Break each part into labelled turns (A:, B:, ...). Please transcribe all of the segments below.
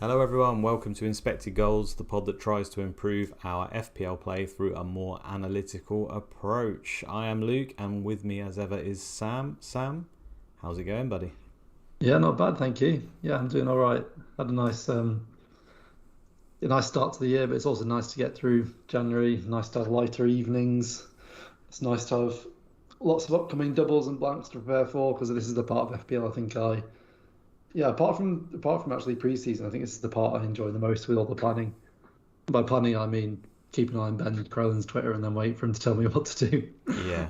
A: Hello everyone, welcome to Inspected Goals, the pod that tries to improve our FPL play through a more analytical approach. I am Luke, and with me as ever is Sam. Sam, how's it going, buddy?
B: Yeah, not bad, thank you. Yeah, I'm doing all right. Had a nice start to the year, but it's also nice to get through January. Nice to have lighter evenings. It's nice to have lots of upcoming doubles and blanks to prepare for because this is the part of FPL yeah, apart from actually pre-season, I think this is the part I enjoy the most with all the planning. By planning, I mean keep an eye on Ben Crowland's Twitter and then wait for him to tell me what to do.
A: Yeah,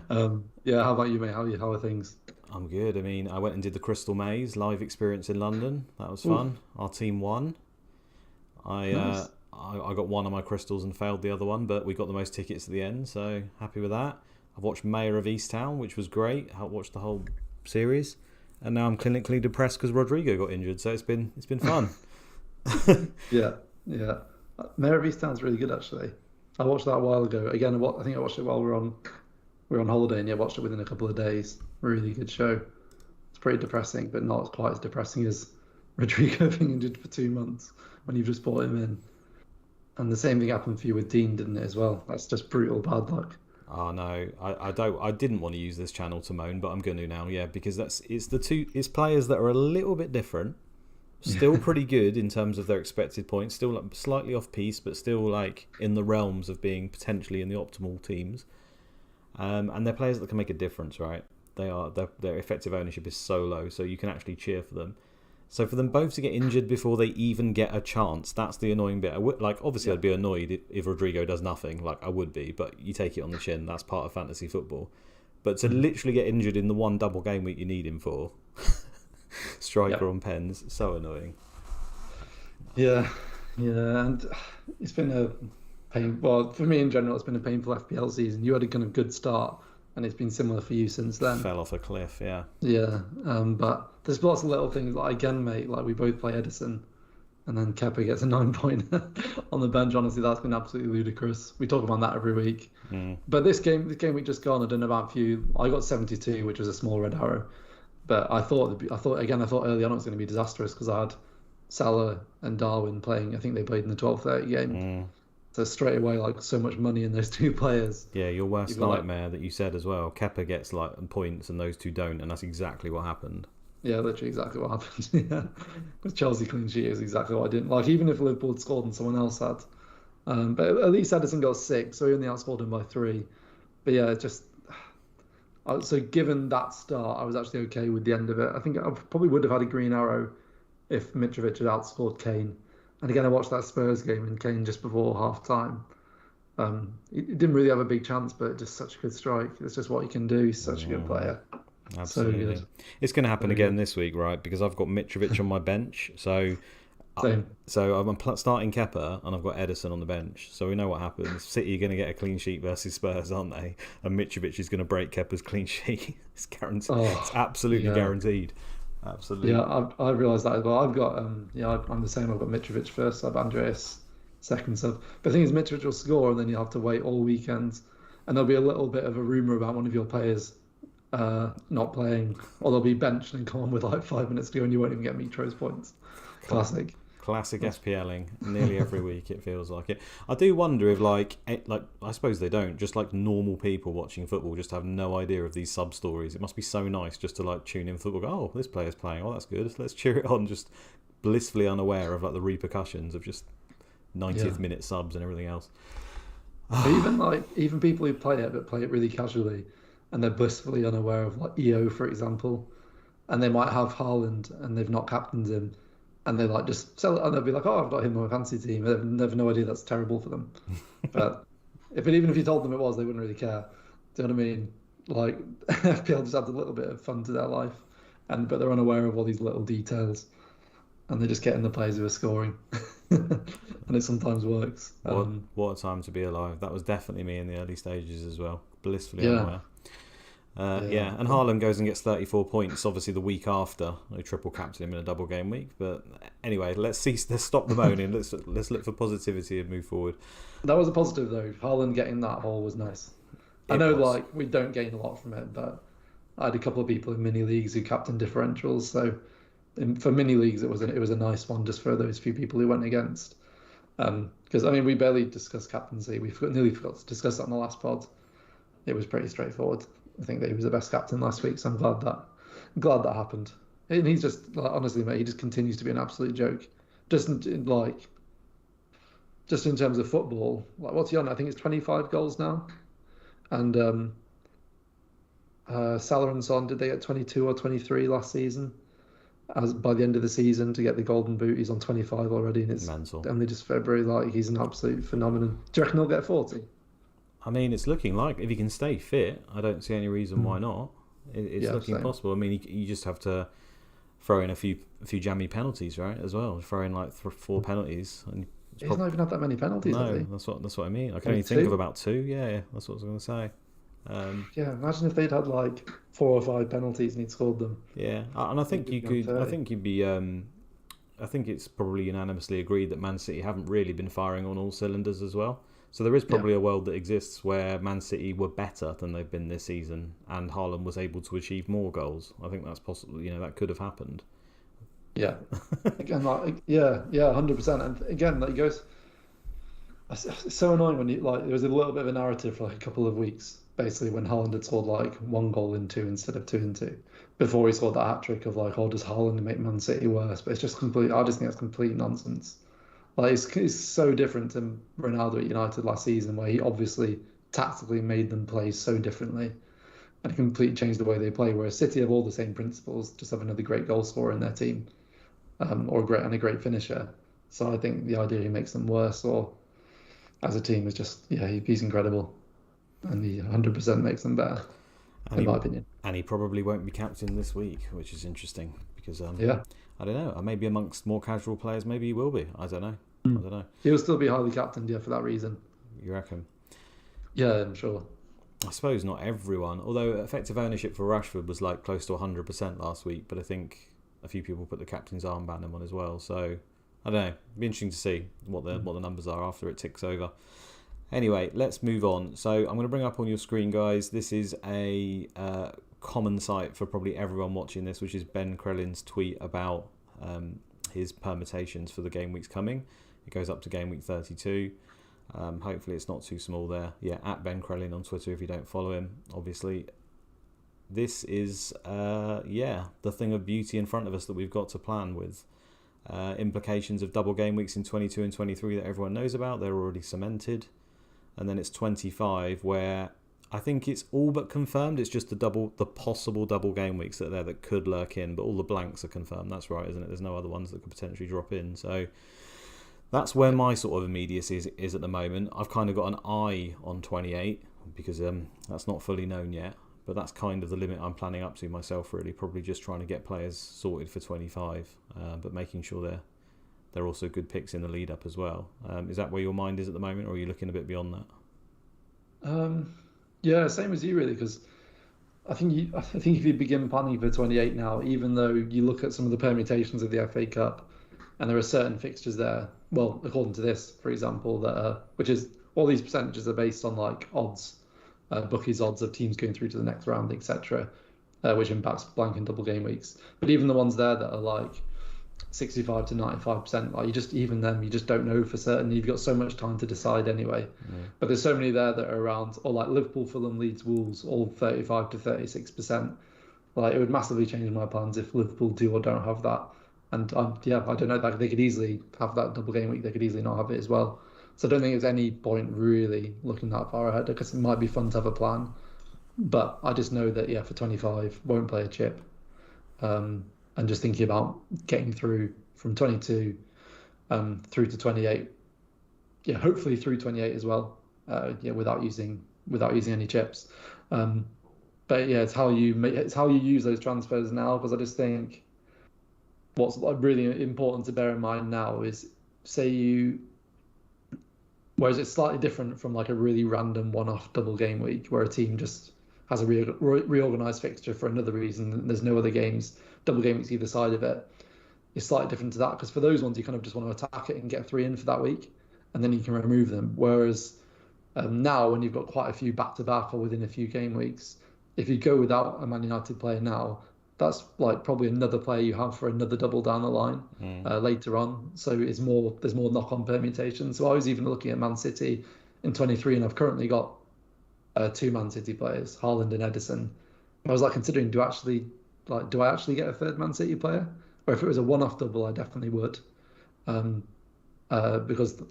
B: Yeah, how about you, mate? How are things?
A: I'm good. I mean, I went and did the Crystal Maze live experience in London. That was
B: Oof,
A: fun. Our team won. I, uh,
B: nice.
A: I got one of my crystals and failed the other one, but we got the most tickets at the end, so happy with that. I've watched Mayor of Easttown, which was great. I watched the whole series, and now I'm clinically depressed because Rodrigo got injured. So it's been fun.
B: Yeah, yeah. Mayor of Easttown's really good actually. I watched that a while ago. Again, I think I watched it while we were on holiday, and yeah, watched it within a couple of days. Really good show. It's pretty depressing, but not quite as depressing as Rodrigo being injured for 2 months when you've just brought him in. And the same thing happened for you with Dean, didn't it, as well? That's just brutal bad luck.
A: Oh no, I didn't want to use this channel to moan, but I'm going to now, yeah, because it's players that are a little bit different, still pretty good in terms of their expected points, still like slightly off piece, but still like in the realms of being potentially in the optimal teams. And they're players that can make a difference, right? Their effective ownership is so low, so you can actually cheer for them. So for them both to get injured before they even get a chance, that's the annoying bit. Obviously,
B: Yeah.
A: I'd be annoyed if Rodrigo does nothing, like I would be, but you take it on the chin. That's part of fantasy football. But to
B: Mhm.
A: literally get injured in the one double game week you need him for,
B: Yeah.
A: striker on pens, so annoying.
B: Yeah. Yeah. And it's been a pain. Well, for me in general, it's been a painful FPL season. You had a kind of good start, and it's been similar for you since then.
A: Fell off a cliff, yeah.
B: Yeah. But there's lots of little things like again, mate, like we both play Edison. And then Kepa gets a 9 point on the bench. Honestly, that's been absolutely ludicrous. We talk about that every week.
A: Mm.
B: But this game we just gone, I don't know about you. I got 72, which was a small red arrow. But I thought early on it was going to be disastrous because I had Salah and Darwin playing. I think they played in the 12:30 game.
A: Mm.
B: So straight away, like so much money in those two players.
A: Yeah, your worst
B: You've got like,
A: nightmare that you said as well. Kepa gets like points and those two don't, and that's exactly what happened.
B: yeah, literally exactly what happened. Yeah, with Chelsea clean sheet is exactly what I didn't like. Even if Liverpool had scored and someone else had, but at least Edison got six, so he only outscored him by three. But yeah, just so given that start, I was actually okay with the end of it. I think I probably would have had a green arrow if Mitrovic had outscored Kane. And again, I watched that Spurs game and Kane just before half time. He didn't really have a big chance, but just such a good strike. It's just what he can do. He's such a good
A: Mm.
B: player. So
A: Absolutely.
B: good.
A: It's going to happen
B: So
A: again
B: good.
A: this week, right? Because I've got Mitrovic on my bench. Uh,
B: Same.
A: so I'm starting Kepa and I've got Edison on the bench. So we know what happens. City are going to get a clean sheet versus Spurs, aren't they? And Mitrovic is going to break Kepa's clean sheet. It's guaranteed. It's
B: Oh,
A: absolutely
B: yeah.
A: guaranteed.
B: Yeah,
A: Absolutely.
B: I realised that as well. I'm the same. I've got Mitrovic first sub, Andreas second sub. But the thing is, Mitrovic will score, and then you have to wait all weekend, and there'll be a little bit of a rumour about one of your players not playing, or they'll be benched and come on with like 5 minutes to go, and you won't even get Mitro's points.
A: Cla-
B: Classic.
A: Classic
B: That's
A: FPLing. Nearly every week it feels like it. I do wonder if like I suppose they don't. Just like normal people watching football just have no idea of these sub stories. It must be so nice just to like tune in football. Go, oh, this player's playing. Oh, that's good. Let's cheer it on. Just blissfully unaware of like the repercussions of just
B: yeah.
A: 90th minute subs and everything else.
B: But even people who play it but play it really casually, and they're blissfully unaware of like EO, for example, and they might have Haaland and they've not captained him, and they like just sell it, and they'll be like, "Oh, I've got him on my fancy team." They've no idea that's terrible for them. But even if you told them it was, they wouldn't really care. Do you know what I mean? Like FPL just adds a little bit of fun to their life, but they're unaware of all these little details, and they just get in the players who are scoring, and it sometimes works.
A: What a time to be alive. That was definitely me in the early stages as well. Blissfully
B: Yeah,
A: unaware.
B: yeah,
A: Yeah, and Haaland goes and gets 34 points. Obviously, the week after, I triple captain him in a double game week. But anyway, let's stop the moaning. Let's look for positivity and move forward.
B: that was a positive though. Haaland getting that haul was nice. I
A: It
B: know,
A: was.
B: like we don't gain a lot from it, but I had a couple of people in mini leagues who captain differentials, so for mini leagues, it was a nice one just for those few people who went against. Because I mean, we barely discussed captaincy. Nearly forgot to discuss that on the last pod. It was pretty straightforward. I think that he was the best captain last week, so I'm glad that happened. And he's just like, honestly, mate, he just continues to be an absolute joke. Just just in terms of football, like what's he on? I think it's 25 goals now. And Salah and Son, did they get 22 or 23 last season? As by the end of the season to get the golden boot, he's on 25 already, and it's
A: Mental.
B: only just February. Like he's an absolute phenomenon. Do you reckon he'll get 40?
A: I mean, it's looking like if he can stay fit, I don't see any reason why not. It's looking possible. I mean, you just have to throw in a few jammy penalties, right? As well, throw in like 4 penalties, and
B: he's not even had that many penalties.
A: No, that's what I mean. I can only think of about 2. Yeah, that's what I was going to say.
B: Yeah, imagine if they'd had like 4 or 5 penalties and he'd scored them.
A: Yeah, and I think you could. I think you'd be. I think it's probably unanimously agreed that Man City haven't really been firing on all cylinders as well. So there is probably a world that exists where Man City were better than they've been this season, and Haaland was able to achieve more goals. I think that's possible. That could have happened.
B: Yeah, again, 100%. And again, like, it goes. It's so annoying when there was a little bit of a narrative for like a couple of weeks, basically when Haaland had scored like 1 goal in 2 instead of 2 in 2, before he scored that hat trick of like, oh, does Haaland make Man City worse? But it's just complete. I just think it's complete nonsense. Like it's so different to Ronaldo at United last season, where he obviously tactically made them play so differently and completely changed the way they play. Whereas City have all the same principles, just have another great goal scorer in their team, or a great finisher. So I think the idea he makes them worse or as a team is just he's incredible, and he 100% makes them better, in my opinion.
A: And he probably won't be captain this week, which is interesting because I don't know. Maybe amongst more casual players, maybe he will be. I don't know. I don't know.
B: He'll still be highly captained, for that reason.
A: You reckon?
B: Yeah, I'm sure.
A: I suppose not everyone, although effective ownership for Rashford was like close to 100% last week, but I think a few people put the captain's armband on as well. So I don't know. It'd be interesting to see what the numbers are after it ticks over. Anyway, let's move on. So I'm going to bring up on your screen, guys. This is a common sight for probably everyone watching this, which is Ben Crellin's tweet about his permutations for the game weeks coming. It goes up to game week 32. Hopefully it's not too small there. Yeah, at Ben Crellin on Twitter if you don't follow him, obviously. This is, the thing of beauty in front of us that we've got to plan with. Implications of double game weeks in 22 and 23 that everyone knows about. They're already cemented. And then it's 25 where I think it's all but confirmed. It's just the possible double game weeks that are there that could lurk in, but all the blanks are confirmed. That's right, isn't it? There's no other ones that could potentially drop in. So that's where my sort of immediacy is at the moment. I've kind of got an eye on 28 because that's not fully known yet. But that's kind of the limit I'm planning up to myself, really. Probably just trying to get players sorted for 25, but making sure they're also good picks in the lead up as well. Is that where your mind is at the moment, or are you looking a bit beyond that?
B: Yeah, same as you really, because I think if you begin planning for 28 now, even though you look at some of the permutations of the FA Cup, and there are certain fixtures there. Well, according to this, for example, which is all these percentages are based on like odds, bookies odds of teams going through to the next round, etc., which impacts blank and double game weeks. But even the ones there that are like 65 to 95%, like you just don't know for certain. You've got so much time to decide anyway. But there's so many there that are around, or like Liverpool, Fulham, Leeds, Wolves, all 35 to 36%. Like it would massively change my plans if Liverpool do or don't have that. And I don't know, that they could easily have that double game week. They could easily not have it as well. So I don't think there's any point really looking that far ahead, because it might be fun to have a plan. But I just know that for 25, won't play a chip. And just thinking about getting through from 22 through to 28. Yeah, hopefully through 28 as well. Without using any chips. But yeah, it's how you use those transfers now, because I just think what's really important to bear in mind now is, whereas it's slightly different from like a really random one-off double game week where a team just has a reorganized fixture for another reason and there's no other double game weeks either side of it. It's slightly different to that, because for those ones you kind of just want to attack it and get 3 in for that week, and then you can remove them. Whereas now, when you've got quite a few back-to-back or within a few game weeks, if you go without a Man United player now, that's like probably another player you have for another double down the line later on. So there's more knock-on permutations. So I was even looking at Man City in 23, and I've currently got two Man City players, Haaland and Edison. I was like considering do I actually get a third Man City player? Or if it was a one-off double, I definitely would. Because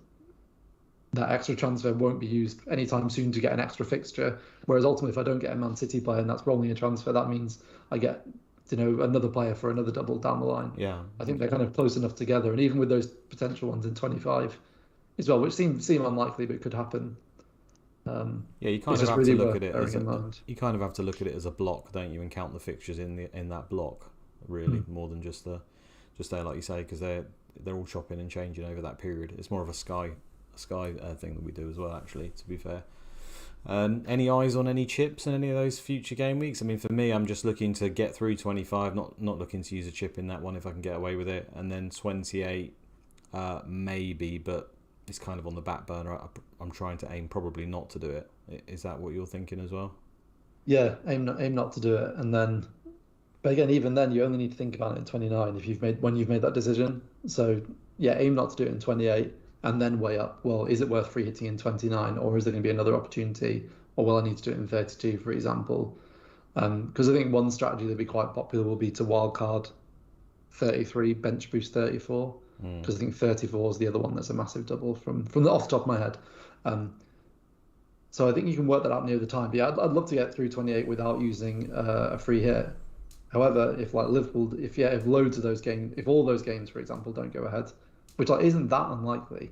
B: that extra transfer won't be used anytime soon to get an extra fixture. Whereas ultimately, if I don't get a Man City player and that's rolling a transfer, that means I get another player for another double down the line.
A: Yeah,
B: I think they're kind of close enough together, and even with those potential ones in 25 as well, which seem unlikely but could happen.
A: Yeah, you kind of have to look at it as you kind of have to look at it as a block, don't you, and count the fixtures in that block, really, more than just there, like you say, because they're all chopping and changing over that period. It's more of a sky thing that we do as well, actually, to be fair. Any eyes on any chips in any of those future game weeks? I mean, for me, I'm just looking to get through 25, not looking to use a chip in that one if I can get away with it, and then 28 maybe, but it's kind of on the back burner. I'm trying to aim probably not to do it. Is that what you're thinking as well?
B: Yeah, aim not to do it, and then, but again, even then, you only need to think about it in 29 when you've made that decision. So yeah, aim not to do it in 28, and then weigh up. Well, is it worth free hitting in 29, or is there going to be another opportunity, or will I need to do it in 32, for example? Because I think one strategy that'd be quite popular will be to wildcard 33, bench boost 34. Because I think 34 is the other one that's a massive double from the off the top of my head. So I think you can work that out near the time. But yeah, I'd love to get through 28 without using a free hit. However, if like Liverpool, if loads of those games, if all those games, for example, don't go ahead, which like isn't that unlikely,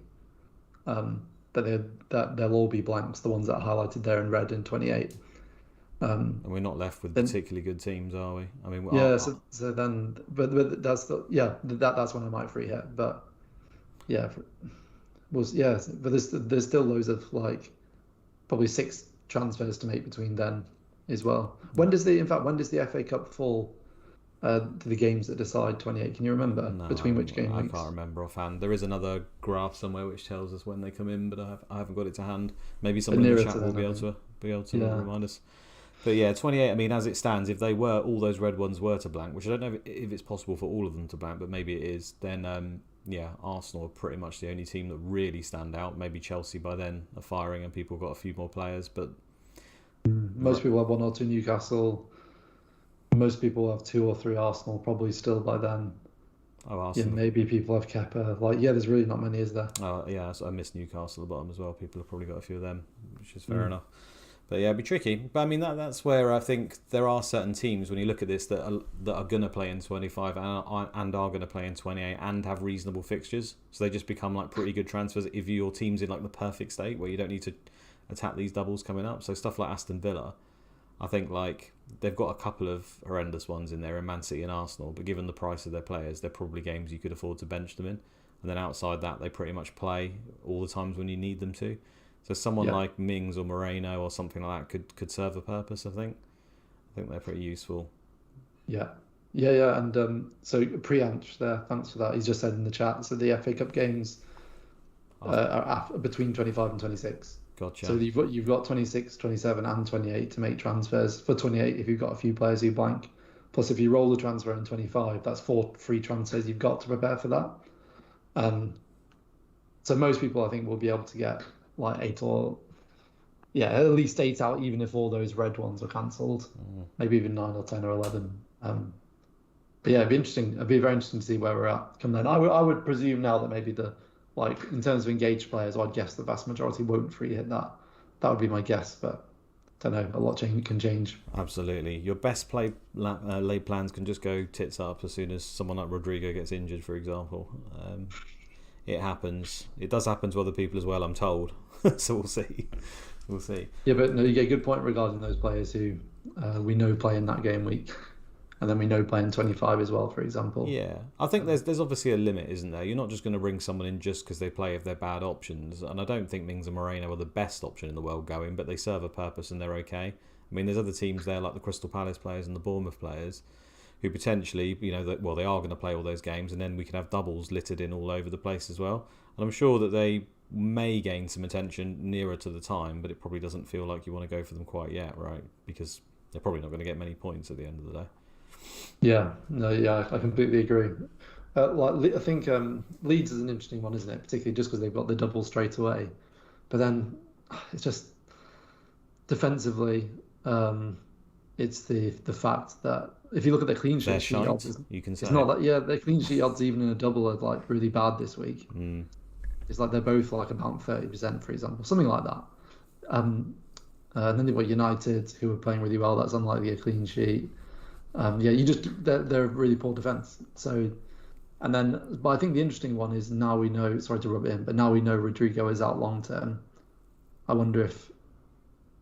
B: that they'll all be blanks, the ones that are highlighted there in red in 28.
A: And we're not left with particularly good teams, are we? I mean,
B: yeah. So then, but that's that's when I might free hit. But yeah, but there's still loads of like probably 6 transfers to make between then as well. When does the FA Cup fall to the games that decide 28? Can you remember between which game weeks?
A: I can't remember offhand. There is another graph somewhere which tells us when they come in, but I haven't got it to hand. Maybe someone in the chat will be able to remind us. But yeah, 28, I mean, as it stands, if all those red ones were to blank, which I don't know if it's possible for all of them to blank, but maybe it is, then Arsenal are pretty much the only team that really stand out. Maybe Chelsea by then are firing and people have got a few more players, but...
B: Most people have 1 or 2 Newcastle. Most people have 2 or 3 Arsenal, probably still by then.
A: Oh, Arsenal.
B: Yeah, maybe people have Kepa. There's really not many, is there?
A: Oh, yeah, so I missed Newcastle at the bottom as well. People have probably got a few of them, which is fair enough. But yeah, it'd be tricky. But I mean, that's where I think there are certain teams, when you look at this, that are going to play in 25 and are going to play in 28 and have reasonable fixtures. So they just become like pretty good transfers if your team's in like the perfect state where you don't need to attack these doubles coming up. So stuff like Aston Villa, I think like they've got a couple of horrendous ones in there in Man City and Arsenal, but given the price of their players, they're probably games you could afford to bench them in. And then outside that, they pretty much play all the times when you need them to. So someone like Mings or Moreno or something like that could serve a purpose, I think. I think they're pretty useful.
B: Yeah. And so Priyansh there, thanks for that. He's just said in the chat, so the FA Cup games are between 25 and 26.
A: Gotcha.
B: So you've got 26, 27 and 28 to make transfers. For 28, if you've got a few players who blank. Plus, if you roll the transfer in 25, that's 4 free transfers you've got to prepare for that. So most people, I think, will be able to get like 8 or at least 8 out, even if all those red ones are cancelled. Maybe even 9 or 10 or 11. But yeah, it'd be interesting. It'd be very interesting to see where we're at come then. I would presume now that maybe in terms of engaged players, I'd guess the vast majority won't free hit that. That would be my guess, but don't know. A lot can change.
A: Absolutely. Your best laid plans can just go tits up as soon as someone like Rodrigo gets injured, for example. It happens. It does happen to other people as well, I'm told. So we'll see. Yeah,
B: but no, you get a good point regarding those players who we know play in that game week. And then we know play in 25 as well, for example.
A: Yeah. I think there's obviously a limit, isn't there? You're not just going to bring someone in just because they play if they're bad options. And I don't think Mings and Moreno are the best option in the world going, but they serve a purpose and they're okay. I mean, there's other teams there like the Crystal Palace players and the Bournemouth players who potentially, they are going to play all those games, and then we can have doubles littered in all over the place as well. And I'm sure that they may gain some attention nearer to the time, but it probably doesn't feel like you want to go for them quite yet, right? Because they're probably not going to get many points at the end of the day.
B: Yeah, no, yeah, I completely agree. I think Leeds is an interesting one, isn't it? Particularly just because they've got the double straight away. But then it's just defensively, um, it's the fact that if you look at the clean
A: They're
B: sheet odds,
A: shite, you can
B: it's
A: say.
B: not that, yeah, their clean sheet odds even in a double are like really bad this week.
A: Mm.
B: It's like they're both like about 30%, for example, something like that. Um, and then they've got United, who are playing really well. That's unlikely a clean sheet. Yeah, they're really poor defense. So, and then, but I think the interesting one is now we know. Sorry to rub it in, but now we know Rodrigo is out long term. I wonder if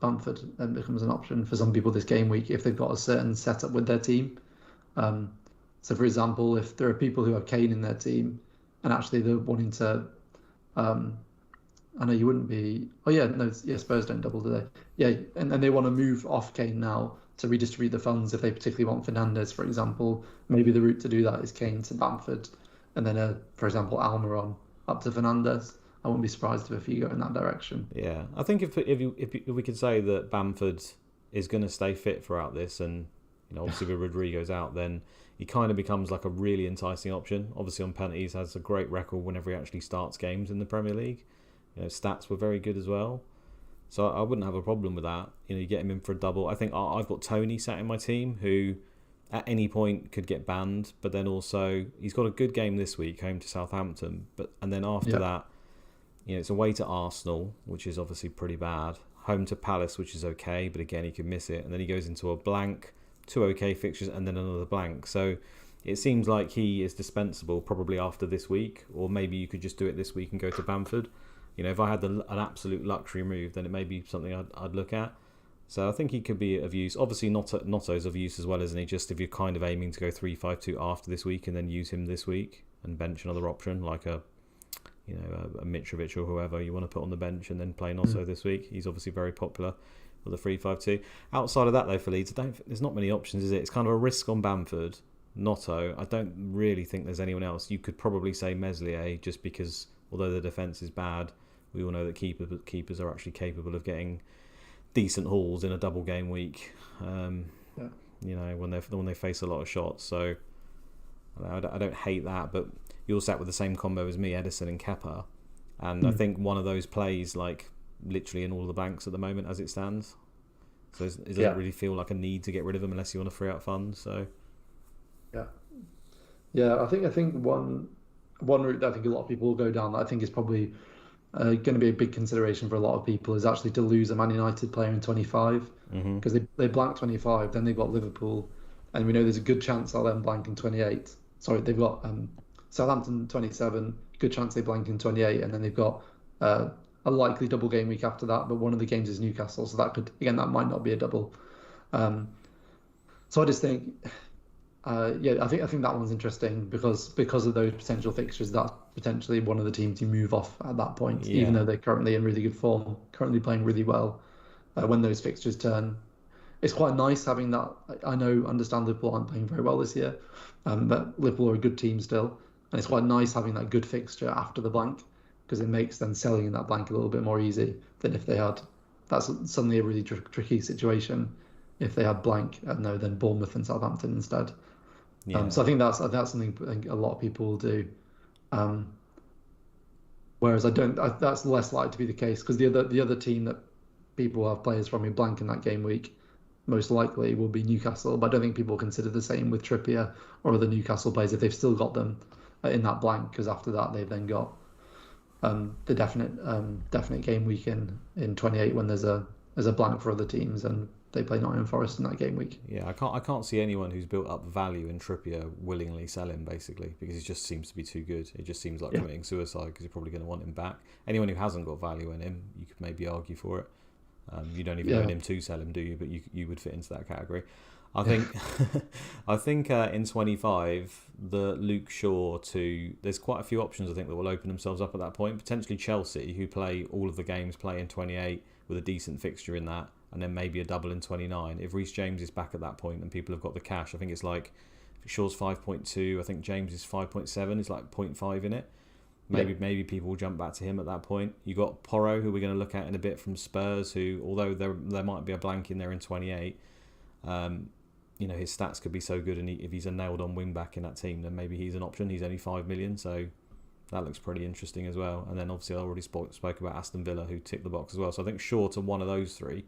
B: Bamford then becomes an option for some people this game week if they've got a certain setup with their team. Um, so, for example, if there are people who have Kane in their team and actually they're wanting to, um, I know you wouldn't be. Oh yeah, no, yeah, Spurs don't double, do they? Yeah, and they want to move off Kane now to redistribute the funds if they particularly want Fernandes, for example. Maybe the route to do that is Kane to Bamford, and then, for example, Almiron up to Fernandes. I wouldn't be surprised if you go in that direction.
A: Yeah, I think if we could say that Bamford is going to stay fit throughout this, and obviously with Rodrigo's out, then he kind of becomes like a really enticing option. Obviously on penalties has a great record whenever he actually starts games in the Premier League. Stats were very good as well, so I wouldn't have a problem with that. You get him in for a double. I think I've got Tony sat in my team who at any point could get banned, but then also he's got a good game this week home to Southampton, and then after
B: Yeah,
A: that. It's away to Arsenal, which is obviously pretty bad. Home to Palace, which is okay, but again, he could miss it. And then he goes into a blank, two okay fixtures, and then another blank. So it seems like he is dispensable probably after this week, or maybe you could just do it this week and go to Bamford. If I had an absolute luxury move, then it may be something I'd look at. So I think he could be of use. Obviously, Notto's of use as well, isn't he? Just if you're kind of aiming to go 3-5-2 after this week and then use him this week and bench another option like a Mitrovic or whoever you want to put on the bench and then play Nosso this week. He's obviously very popular with the 3-5-2. Outside of that, though, for Leeds, there's not many options, is it? It's kind of a risk on Bamford, Notto. I don't really think there's anyone else. You could probably say Meslier, just because although the defence is bad, we all know that keepers are actually capable of getting decent hauls in a double game week.
B: yeah,
A: When they face a lot of shots. So I don't hate that, but you're sat with the same combo as me, Edison and Kepa, and I think one of those plays like literally in all the blanks at the moment as it stands. So it doesn't
B: yeah,
A: really feel like a need to get rid of them unless you want to free up funds. So
B: yeah, yeah. I think one route that I think a lot of people will go down that I think is probably going to be a big consideration for a lot of people is actually to lose a Man United player in 25 because they blank 25, then they've got Liverpool, and we know there's a good chance they'll then blank in 28. Sorry, they've got Southampton 27, good chance they blank in 28, and then they've got a likely double game week after that, but one of the games is Newcastle, so that might not be a double. Um, so I just think yeah, I think that one's interesting because of those potential fixtures. That's potentially one of the teams you move off at that point, even
A: yeah,
B: though they're currently in really good form, currently playing really well. When those fixtures turn, it's quite nice having that. I understand Liverpool aren't playing very well this year, but Liverpool are a good team still, and it's quite nice having that good fixture after the blank because it makes then selling in that blank a little bit more easy than if they had. That's suddenly a really tricky situation if they had blank. No, then Bournemouth and Southampton instead.
A: yeah,
B: So I think that's something I think a lot of people will do. Um, whereas that's less likely to be the case because the other team that people have players from who blank in that game week most likely will be Newcastle. But I don't think people consider the same with Trippier or other Newcastle players if they've still got them in that blank because after that they've then got the definite game week in 28 when there's a blank for other teams and they play Nottingham Forest in that game week.
A: yeah. I can't see anyone who's built up value in Trippier willingly sell him basically because he just seems to be too good. It just seems like
B: Yeah,
A: committing suicide because you're probably going to want him back. Anyone who hasn't got value in him, you could maybe argue for it. You don't even
B: yeah,
A: own him to sell him, do you? But you would fit into that category. I
B: yeah,
A: think I think in 25 the Luke Shaw to there's quite a few options I think that will open themselves up at that point. Potentially Chelsea, who play all of the games, play in 28 with a decent fixture in that, and then maybe a double in 29. If Reece James is back at that point and people have got the cash, I think it's like Shaw's 5.2. I think James is 5.7. It's like zero point 0.5 in it.
B: yeah,
A: Maybe people will jump back to him at that point. You got Porro, who we're going to look at in a bit from Spurs, who although there might be a blank in there in 28, his stats could be so good, and if he's a nailed-on wing-back in that team, then maybe he's an option. He's only 5 million, so that looks pretty interesting as well. And then obviously I already spoke about Aston Villa, who tick the box as well. So I think short of one of those three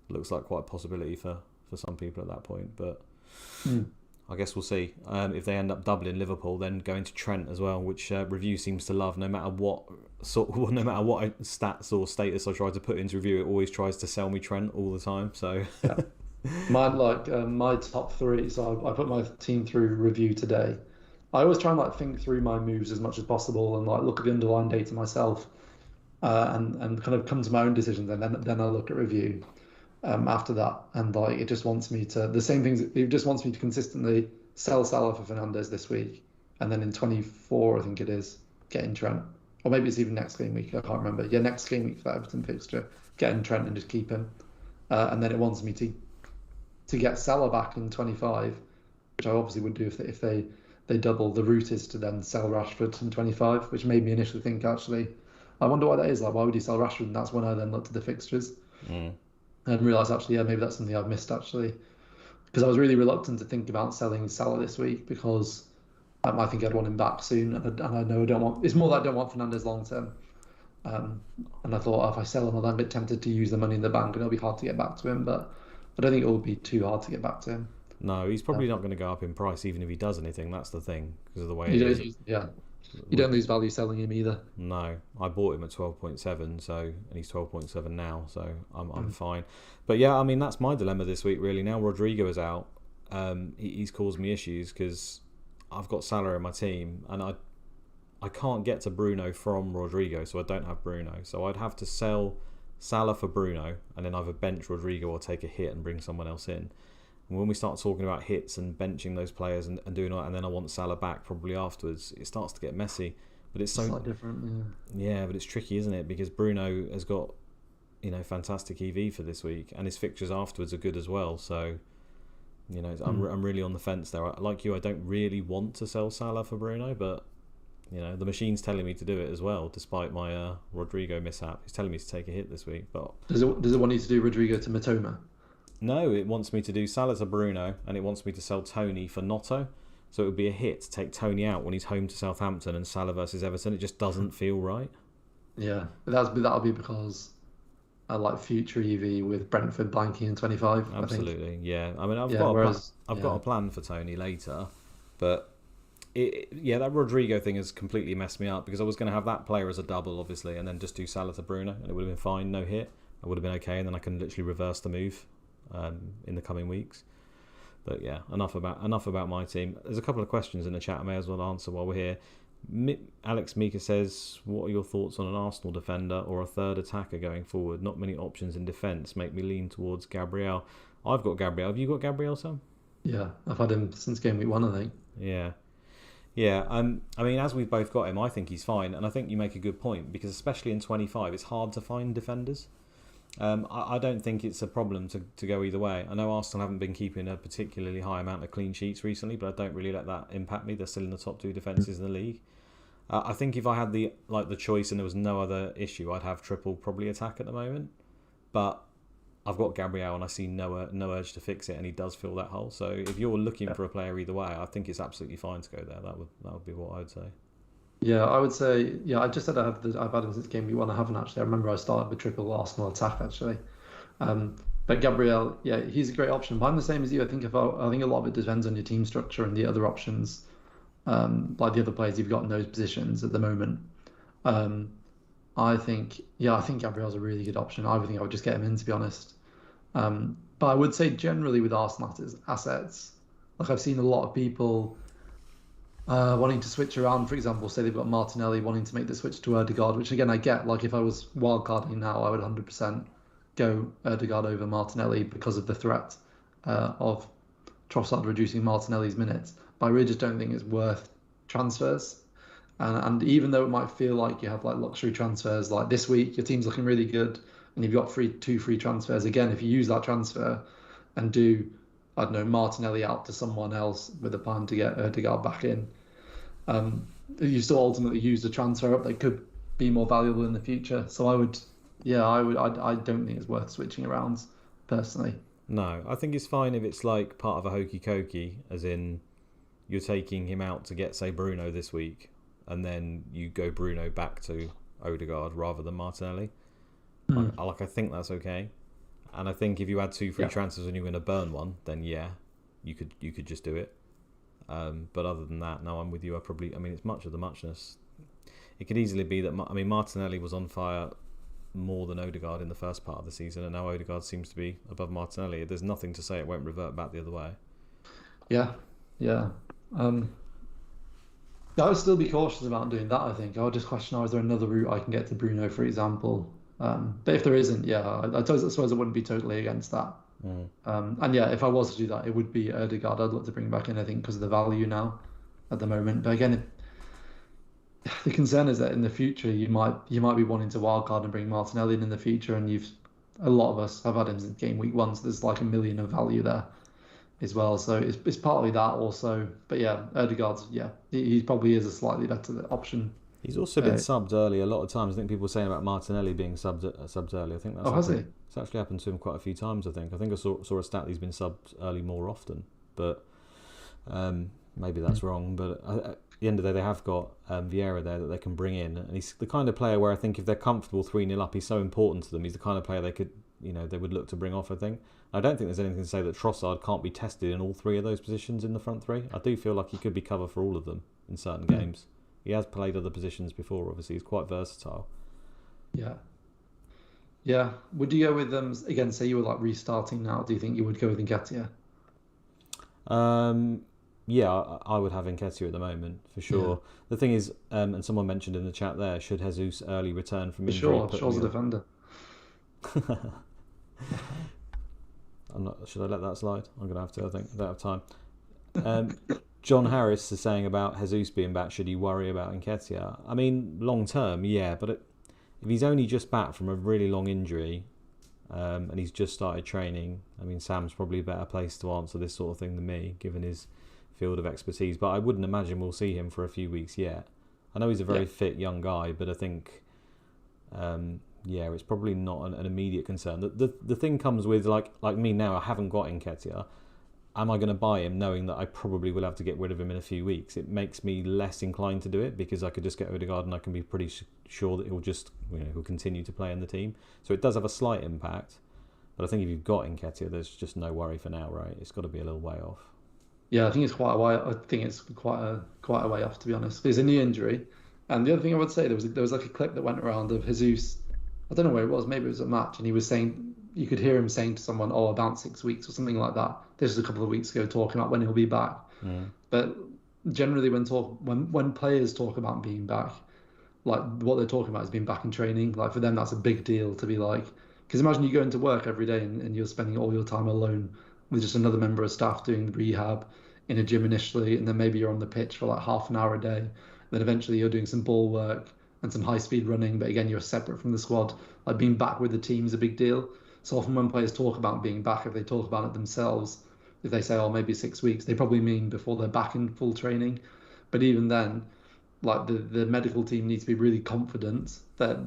A: looks like quite a possibility for some people at that point. But I guess we'll see. If they end up doubling Liverpool, then going to Trent as well, which Review seems to love. No matter what stats or status I try to put into Review, it always tries to sell me Trent all the time. So
B: yeah. My top three. So I put my team through Review today. I always try and think through my moves as much as possible and look at the underlying data myself, and kind of come to my own decisions, and then I look at Review after that, and it just wants me to the same things. It just wants me to consistently sell Salah for Fernandes this week, and then in 24 I think it is, get in Trent, or maybe it's even next game week. I can't remember. Yeah, next game week for that Everton fixture, get in Trent and just keep him, and then it wants me to get Salah back in 25, which I obviously would do if they double. The route is to then sell Rashford in 25, which made me initially think, actually, I wonder why that is. Why would he sell Rashford? And that's when I then looked at the fixtures and realised, actually, yeah, maybe that's something I've missed, actually. Because I was really reluctant to think about selling Salah this week, because I think I'd want him back soon. And I know I don't want... It's more that I don't want Fernandes long term. And I thought, if I sell him, I'll then get tempted to use the money in the bank, and it'll be hard to get back to him. But I don't think it will be too hard to get back to him.
A: No, he's probably not going to go up in price, even if he does anything. That's the thing, because of the way it is.
B: You don't lose value selling him either.
A: No, I bought him at 12.7, and he's 12.7 now, so I'm fine. But yeah, I mean, that's my dilemma this week, really. Now Rodrigo is out, he's caused me issues, because I've got Salah in my team, and I can't get to Bruno from Rodrigo, so I don't have Bruno. So I'd have to sell Salah for Bruno, and then either bench Rodrigo or take a hit and bring someone else in. And when we start talking about hits and benching those players and doing all that, and then I want Salah back probably afterwards, it starts to get messy. But it's so
B: different,
A: yeah. But it's tricky, isn't it? Because Bruno has got, fantastic EV for this week, and his fixtures afterwards are good as well. So, I'm really on the fence there. Like you, I don't really want to sell Salah for Bruno, but the machine's telling me to do it as well, despite my Rodrigo mishap. It's telling me to take a hit this week. But
B: does it want you to do Rodrigo to Matoma?
A: No, it wants me to do Salah to Bruno, and it wants me to sell Tony for Notto. So it would be a hit to take Tony out when he's home to Southampton and Salah versus Everton. It just doesn't feel right.
B: Yeah, that'll be because I like future EV with Brentford blanking in 25.
A: Absolutely,
B: I think.
A: Yeah. I mean, I've got a plan for Tony later, but that Rodrigo thing has completely messed me up, because I was going to have that player as a double, obviously, and then just do Salah to Bruno, and it would have been fine, no hit. I would have been okay, and then I can literally reverse the move in the coming weeks. But yeah, enough about my team. There's a couple of questions in the chat I may as well answer while we're here. Alex Mika says, what are your thoughts on an Arsenal defender or a third attacker going forward? Not many options in defence, make me lean towards Gabriel. I've got Gabriel. Have you got Gabriel, Sam?
B: Yeah, I've had him since game week 1, I think.
A: Yeah. I mean, as we've both got him, I think he's fine, and I think you make a good point, because especially in 25 it's hard to find defenders. I don't think it's a problem to go either way. I know Arsenal haven't been keeping a particularly high amount of clean sheets recently, but I don't really let that impact me. They're still in the top 2 defences in the league. I think if I had the choice and there was no other issue, I'd have triple probably attack at the moment. But I've got Gabriel, and I see no urge to fix it, and he does fill that hole. So if you're looking for a player either way, I think it's absolutely fine to go there. That would be what I would say.
B: Yeah, I would say, I just said I've had him since game week 1. I haven't actually. I remember I started with triple Arsenal attack, actually. But Gabriel, he's a great option. But I'm the same as you. I think a lot of it depends on your team structure and the other options, like the other players you've got in those positions at the moment. I think Gabriel's a really good option. I would think I would just get him in, to be honest. But I would say generally with Arsenal assets, I've seen a lot of people wanting to switch around. For example, say they've got Martinelli wanting to make the switch to Ødegaard, which again I get. If I was wildcarding now, I would 100% go Ødegaard over Martinelli because of the threat of Trossard reducing Martinelli's minutes. But I really just don't think it's worth transfers. And even though it might feel like you have luxury transfers, like this week your team's looking really good and you've got 2 free transfers. Again, if you use that transfer and do, I don't know, Martinelli out to someone else with a plan to get Ødegaard back in, you still ultimately use the transfer up that could be more valuable in the future. So I don't think it's worth switching around personally.
A: No, I think it's fine if it's like part of a hokey cokey, as in you're taking him out to get, say, Bruno this week, and then you go Bruno back to Odegaard rather than Martinelli. I think that's okay. And I think if you had 2 free transfers and you're going to burn one, then yeah, you could just do it. But other than that, no, I'm with you. It's much of the muchness. It could easily be that Martinelli was on fire more than Odegaard in the first part of the season, and now Odegaard seems to be above Martinelli. There's nothing to say it won't revert back the other way.
B: Yeah. I would still be cautious about doing that, I think. I would just question, is there another route I can get to Bruno, for example? But if there isn't, I suppose I wouldn't be totally against that. And if I was to do that, it would be Odegaard I'd look to bring back in, I think, because of the value now at the moment. But again, the concern is that in the future you might be wanting to wildcard and bring Martinelli in the future, and a lot of us have had him since game week 1, so there's like $1 million of value there as well. So it's partly that also. But Odegaard's he probably is a slightly better option.
A: He's also been subbed early a lot of times. I think people were saying about Martinelli being subbed early. I think that's
B: has he?
A: It's actually happened to him quite a few times. I think I saw a stat that he's been subbed early more often, but maybe that's wrong. But at the end of the day, they have got Vieira there that they can bring in, and he's the kind of player where I think if they're comfortable 3-0 up, he's so important to them. He's the kind of player they would look to bring off. I think. I don't think there's anything to say that Trossard can't be tested in all 3 of those positions in the front 3. I do feel like he could be cover for all of them in certain games. He has played other positions before, obviously. He's quite versatile.
B: Yeah. Would you go with them, again, say you were like restarting now, do you think you would go with Nketiah?
A: I would have Nketiah at the moment, for sure.
B: Yeah.
A: The thing is, and someone mentioned in the chat there, should Jesus early return from injury?
B: Sure, a defender.
A: Should I let that slide? I'm going to have to, I think. I don't have time. John Harris is saying about Jesus being back, should he worry about Nketiah? I mean, long term, yeah, but if he's only just back from a really long injury and he's just started training, I mean, Sam's probably a better place to answer this sort of thing than me, given his field of expertise, but I wouldn't imagine we'll see him for a few weeks yet. I know he's a very fit young guy, but I think, it's probably not an immediate concern. The thing comes with, like me now, I haven't got Nketiah. Am I going to buy him knowing that I probably will have to get rid of him in a few weeks? It makes me less inclined to do it because I could just get Odegaard and I can be pretty sure that he'll continue to play in the team. So it does have a slight impact. But I think if you've got Nketiah, there's just no worry for now, right? It's got to be a little way off.
B: Yeah, I think it's quite a way. I think it's quite a way off, to be honest. There's a knee injury, and the other thing I would say there was like a clip that went around of Jesus. I don't know where it was. Maybe it was a match, and he was saying you could hear him saying to someone, "Oh, about 6 weeks" or something like that. This was a couple of weeks ago, talking about when he'll be back. But generally, when players talk about being back, like what they're talking about is being back in training. Like for them, that's a big deal to be like. Because imagine you go into work every day and you're spending all your time alone with just another member of staff doing rehab in a gym initially, and then maybe you're on the pitch for like half an hour a day. And then eventually you're doing some ball work and some high-speed running, but again, you're separate from the squad. Like being back with the team is a big deal. So often when players talk about being back, if they talk about it themselves, if they say, maybe 6 weeks, they probably mean before they're back in full training. But even then, like the medical team needs to be really confident that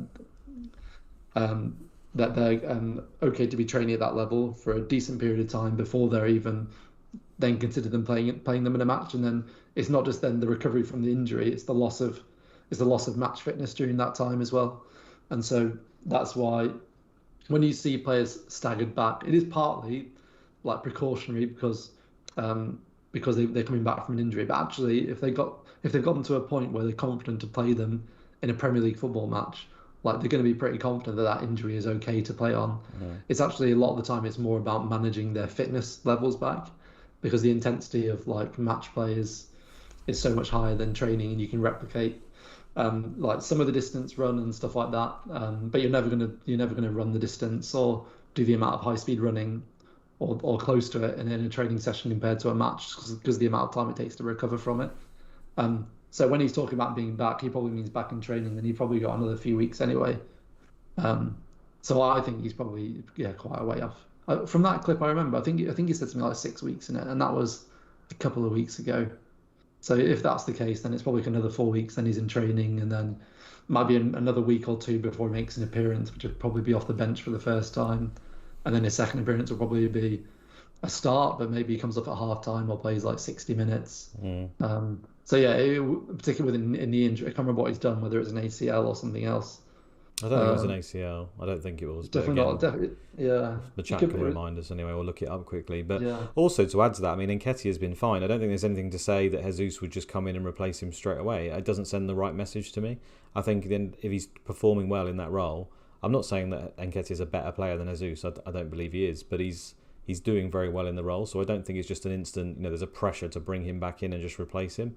B: they're okay to be training at that level for a decent period of time before they're even then consider them playing them in a match. And then it's not just then the recovery from the injury, it's the loss of match fitness during that time as well. And so that's why when you see players staggered back, it is partly like precautionary because they're coming back from an injury. But actually, if they've gotten to a point where they're confident to play them in a Premier League football match, like they're going to be pretty confident that injury is okay to play on. It's actually a lot of the time it's more about managing their fitness levels back, because the intensity of like match play is so much higher than training, and you can replicate like some of the distance run and stuff like that. But you're never gonna run the distance or do the amount of high speed running or close to it in a training session compared to a match, because the amount of time it takes to recover from it. So when he's talking about being back, he probably means back in training, and he probably got another few weeks anyway. So I think he's probably quite a way off. From that clip, I remember I think he said something like 6 weeks in it, and that was a couple of weeks ago. So if that's the case, then it's probably another 4 weeks. Then he's in training, and then might be another week or two before he makes an appearance, which would probably be off the bench for the first time. and then his second appearance will probably be a start, but maybe he comes up at half time or plays like 60 minutes. So yeah, particularly with a knee injury, I can't remember what he's done, whether it's an ACL or something else.
A: I don't think it was an ACL. I don't think it was.
B: It's
A: But
B: definitely
A: again,
B: not. Definitely, yeah.
A: the chat can remind us anyway. We'll look it up quickly. But
B: Yeah.
A: also to add to that, I mean, Nketiah's been fine. I don't think there's anything to say that Jesus would just come in and replace him straight away. It doesn't send the right message to me. I think then if he's performing well in that role, I'm not saying that Nketiah is a better player than Jesus. I don't believe he is, but he's doing very well in the role. So I don't think it's just an instant. There's a pressure to bring him back in and just replace him.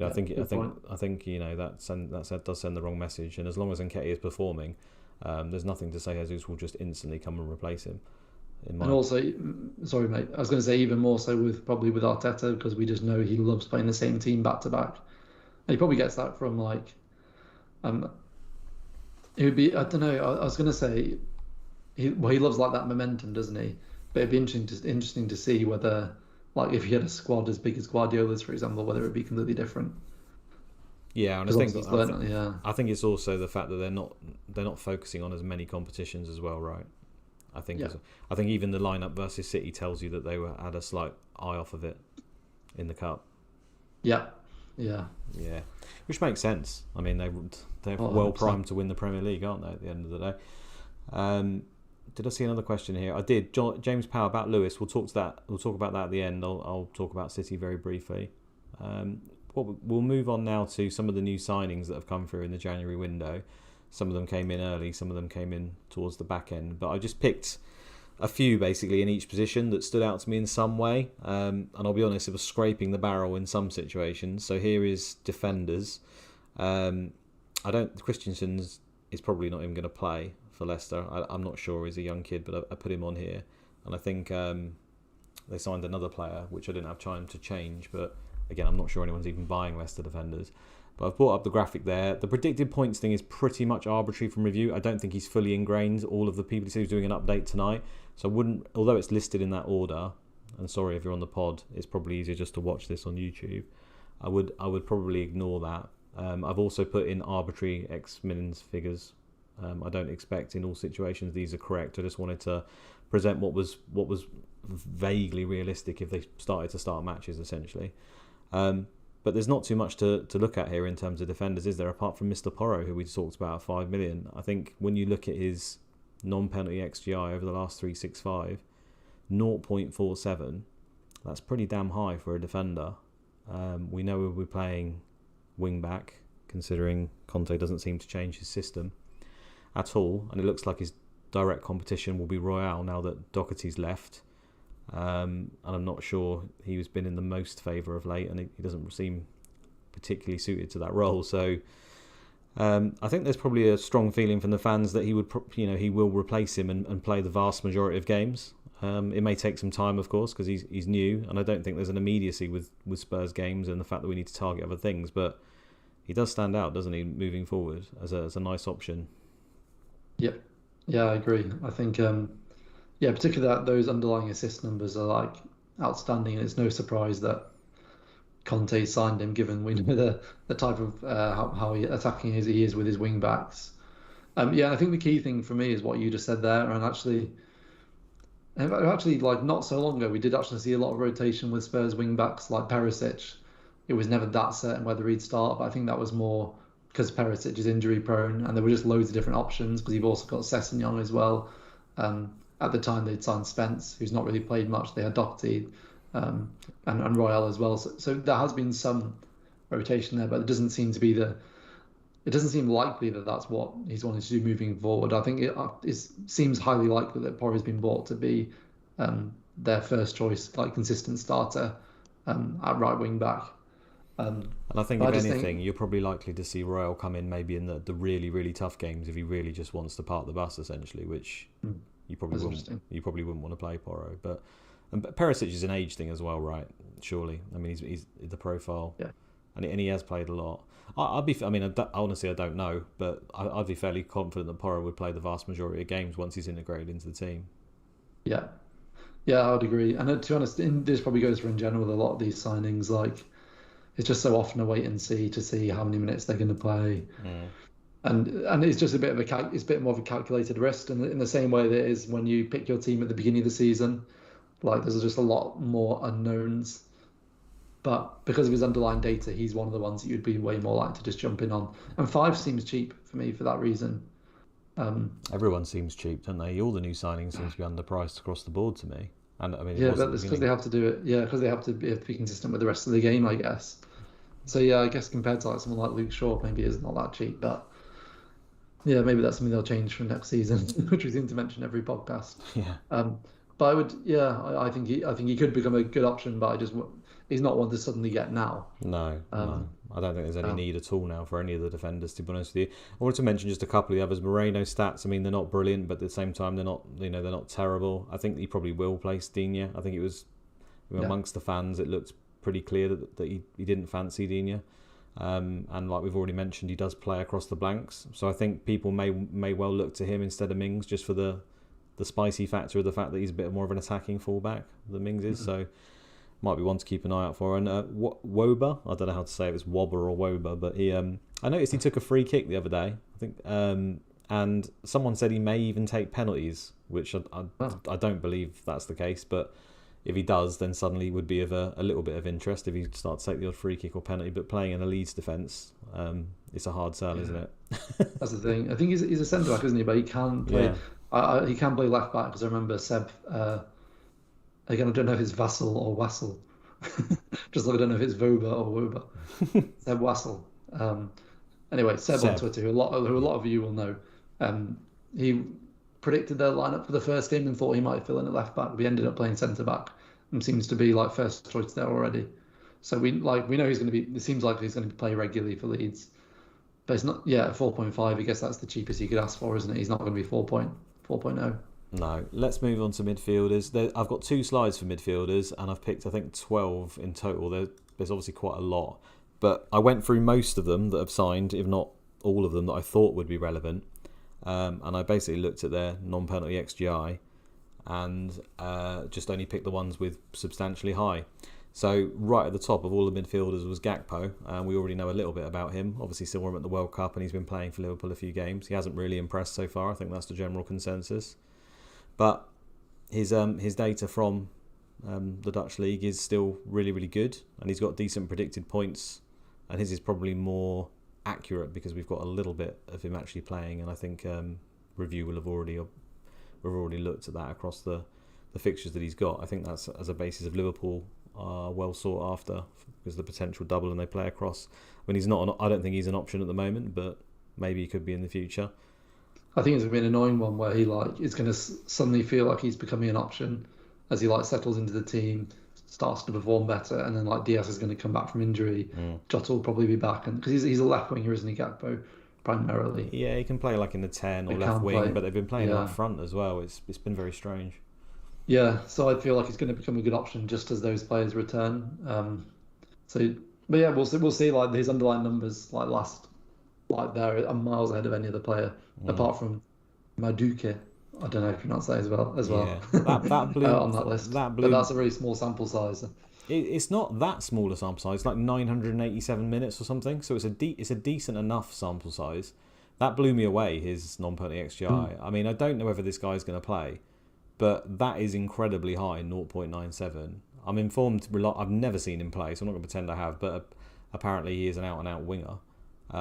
A: I think that does send the wrong message. And as long as Nketiah is performing, there's nothing to say Jesus will just instantly come and replace him.
B: And also, sorry mate, I was going to say even more so with Arteta, because we just know he loves playing the same team back to back. And he probably gets that from like, it would be, I don't know, I was going to say, he loves like that momentum, doesn't he? But it'd be interesting to see whether, like, if he had a squad as big as Guardiola's, for example, whether it'd be completely different.
A: Yeah, and I think it's also the fact that they're not focusing on as many competitions as well, right? I think even the lineup versus City tells you that they had a slight eye off of it in the cup.
B: Yeah.
A: Which makes sense. I mean, they're well primed to win the Premier League, aren't they? At the end of the day. Did I see another question here? I did. James Power about Lewis. We'll talk about that at the end. I'll talk about City very briefly. We'll move on now to some of the new signings that have come through in the January window. Some of them came in early, some of them came in towards the back end. But I just picked a few basically in each position that stood out to me in some way. And I'll be honest, it was scraping the barrel in some situations. So here is defenders. Christensen's is probably not even going to play for Leicester. I'm not sure. He's a young kid, but I put him on here. And I think they signed another player, which I didn't have time to change, but again, I'm not sure anyone's even buying Leicester defenders. But I've brought up the graphic there. The predicted points thing is pretty much arbitrary from review. I don't think he's fully ingrained. All of the people, he said he was doing an update tonight. So I wouldn't, although it's listed in that order, and sorry if you're on the pod, it's probably easier just to watch this on YouTube. I would probably ignore that. I've also put in arbitrary X-Mins figures. I don't expect in all situations these are correct. I just wanted to present what was vaguely realistic if they started to start matches, essentially. But there's not too much to look at here in terms of defenders, is there? Apart from Mr. Porro, who we talked about, 5 million. I think when you look at his non-penalty XGI over the last 365, 0.47, that's pretty damn high for a defender. We know we'll be playing wing-back, considering Conte doesn't seem to change his system at all. And it looks like his direct competition will be Royale now that Doherty's left. And I'm not sure he's been in the most favour of late, and he doesn't seem particularly suited to that role. So I think there's probably a strong feeling from the fans that he will replace him and play the vast majority of games. It may take some time, of course, because he's new, and I don't think there's an immediacy with Spurs games and the fact that we need to target other things. But he does stand out, doesn't he, moving forward as a nice option.
B: Yep. Yeah, I agree. I think. Particularly that those underlying assist numbers are like outstanding, and it's no surprise that Conte signed him, given we know the type of how attacking he is with his wing backs. I think the key thing for me is what you just said there, and actually, like not so long ago, we did actually see a lot of rotation with Spurs wing backs like Perisic. It was never that certain whether he'd start, but I think that was more because Perisic is injury prone, and there were just loads of different options because you've also got Sessegnon as well. At the time, they'd signed Spence, who's not really played much. They had Doherty and Royale as well. So there has been some rotation there, but it doesn't seem likely that that's what he's wanting to do moving forward. I think it seems highly likely that Porro's been bought to be their first choice, like consistent starter at right wing back.
A: And I think if anything, you're probably likely to see Royale come in maybe in the really, really tough games if he really just wants to park the bus, essentially, which you probably wouldn't want to play Porro. But Perisic is an age thing as well, right? Surely. I mean, he's the profile, and he has played a lot. Honestly, I don't know, but I'd be fairly confident that Porro would play the vast majority of games once he's integrated into the team.
B: Yeah, I would agree. And to be honest, this probably goes for in general with a lot of these signings. Like, it's just so often a wait and see to see how many minutes they're going to play. And it's just a bit of it's a bit more of a calculated risk, and in the same way that it is when you pick your team at the beginning of the season, like there's just a lot more unknowns. But because of his underlying data, he's one of the ones that you'd be way more likely to just jump in on. And 5 seems cheap for me for that reason.
A: Everyone seems cheap, don't they? All the new signings seem to be underpriced across the board to me. And I mean, it
B: Yeah,
A: was at
B: but
A: the
B: it's because
A: beginning.
B: they have to do it. Yeah, because they have to be consistent with the rest of the game, I guess. So yeah, I guess compared to like someone like Luke Shaw, maybe it's not that cheap. But yeah, maybe that's something they'll change for next season, which we seem to mention every podcast.
A: Yeah.
B: Um, but I would, yeah, I think he could become a good option, but he's not one to suddenly get now.
A: No, no.
B: Um,
A: I don't think there's any
B: um,
A: need at all now for any of the defenders, to be honest with you. I wanted to mention just a couple of the others. Moreno stats, I mean, they're not brilliant, but at the same time, they're not, they're not terrible. I think he probably will play Digne. I think it was,
B: yeah,
A: amongst the fans, it looked pretty clear that he didn't fancy Digne. And like we've already mentioned, he does play across the blanks. So I think people may well look to him instead of Mings just for the spicy factor of the fact that he's a bit more of an attacking fullback than Mings is. So might be one to keep an eye out for. And Woba, I don't know how to say it, it's Wobber or Woba, but he I noticed he took a free kick the other day, I think, and someone said he may even take penalties, which I don't believe that's the case, but if he does, then suddenly it would be of a little bit of interest if he starts to take the odd free kick or penalty. But playing in a Leeds defence, it's a hard sell, isn't it?
B: that's the thing. I think he's a centre back, isn't he? But he can play.
A: Yeah.
B: He can play left back because I remember Seb. Again, I don't know if it's Vassal or Wassel. Just like I don't know if it's Voba or Woba. Seb Wassel. Anyway, Seb on
A: Seb.
B: Twitter, who a lot of you will know. He predicted their lineup for the first game and thought he might fill in at left back, but he ended up playing centre back and seems to be like first choice there already. So we know he's going to be. It seems like he's going to play regularly for Leeds, but it's not. Yeah, 4.5. I guess that's the cheapest you could ask for, isn't it? He's not going to be 4.0.
A: No, let's move on to midfielders. I've got 2 slides for midfielders, and I've picked, I think, 12 in total. There's obviously quite a lot, but I went through most of them that have signed, if not all of them that I thought would be relevant, and I basically looked at their non-penalty XGI, and just only picked the ones with substantially high. So right at the top of all the midfielders was Gakpo, and we already know a little bit about him. Obviously saw him at the World Cup, and he's been playing for Liverpool a few games. He hasn't really impressed so far. I think that's the general consensus. But his data from the Dutch league is still really, really good, and he's got decent predicted points, and his is probably more accurate because we've got a little bit of him actually playing, and I think review will have already looked at that across the fixtures that he's got. I think that's as a basis of Liverpool are well sought after because the potential double and they play across. I mean, I don't think he's an option at the moment, but maybe he could be in the future.
B: I think it's going to be an annoying one where he is going to suddenly feel like he's becoming an option as he settles into the team, starts to perform better, and then Diaz is going to come back from injury. Jota will probably be back, and because he's a left winger, isn't he, Gakpo, primarily?
A: Yeah, he can play like in the 10 or
B: He
A: left
B: can
A: wing,
B: play,
A: but they've been playing him
B: yeah.
A: up front as well. It's been very strange.
B: Yeah, so I feel like he's going to become a good option just as those players return. But yeah, we'll see. Like his underlying numbers, they're miles ahead of any other player apart from Maduke. I don't know if you pronounce that as well.
A: Yeah, that blew
B: On that list,
A: that
B: but
A: blew.
B: that's a very small sample size.
A: It's not that small a sample size. It's like 987 minutes or something. So it's a decent enough sample size. That blew me away. His non-penalty XGI. I mean, I don't know whether this guy's going to play, but that is incredibly high, 0.97. I'm informed. I've never seen him play, so I'm not going to pretend I have. But apparently, he is an out-and-out winger.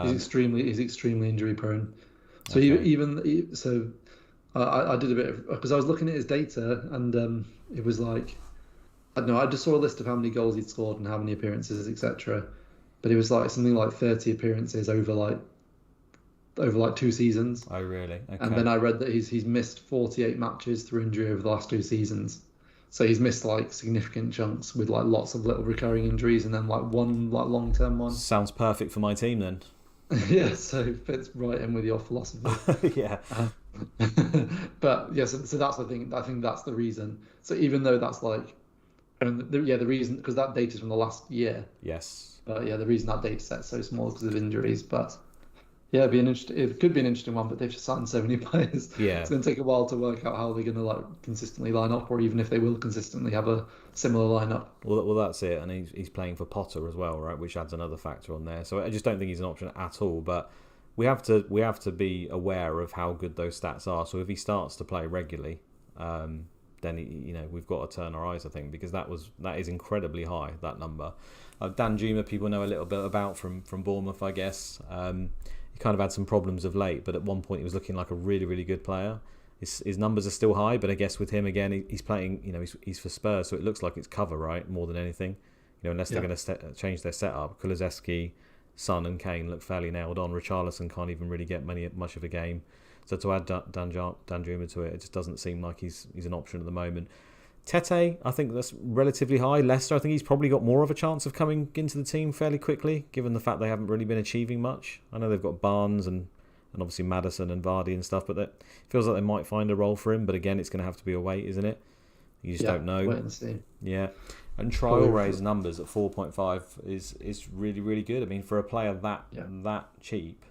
B: He's extremely injury prone. So
A: Okay.
B: I did a bit of because I was looking at his data and it was like I don't know. I just saw a list of how many goals he'd scored and how many appearances, etc. But it was like something like 30 appearances over 2 seasons.
A: Oh, really? Okay.
B: And then I read that he's missed 48 matches through injury over the last 2 seasons. So he's missed significant chunks with lots of little recurring injuries and then one long-term one.
A: Sounds perfect for my team then.
B: Yeah, so it fits right in with your philosophy.
A: Yeah.
B: But yeah, so that's the thing. I think that's the reason. So even though that's the reason because that data is from the last year.
A: Yes.
B: But yeah, the reason that data set's so small is because of injuries. But yeah, it could be an interesting one, but they've just signed so many players.
A: Yeah.
B: It's going to take a while to work out how they're going to consistently line up, or even if they will consistently have a similar lineup.
A: Well, that's it, and he's playing for Potter as well, right? Which adds another factor on there. So I just don't think he's an option at all. But we have to be aware of how good those stats are. So if he starts to play regularly, then we've got to turn our eyes, I think, because that is incredibly high, that number. Dan Juma, people know a little bit about from Bournemouth, I guess. He kind of had some problems of late, but at one point he was looking like a really, really good player. His numbers are still high, but I guess with him again, he's playing. He's for Spurs, so it looks like it's cover, right, more than anything. Unless they're going to change their setup. Kulusevski, Son, and Kane look fairly nailed on. Richarlison can't even really get much of a game. So to add Dan Juma to it, it just doesn't seem like he's an option at the moment. Tete, I think that's relatively high. Leicester, I think he's probably got more of a chance of coming into the team fairly quickly, given the fact they haven't really been achieving much. I know they've got Barnes and obviously Maddison and Vardy and stuff, but it feels like they might find a role for him. But again, it's going to have to be a wait, isn't it? You just don't know.
B: Wait and see.
A: Yeah. And Traore's numbers at 4.5 is really, really good. I mean, for a player that cheap,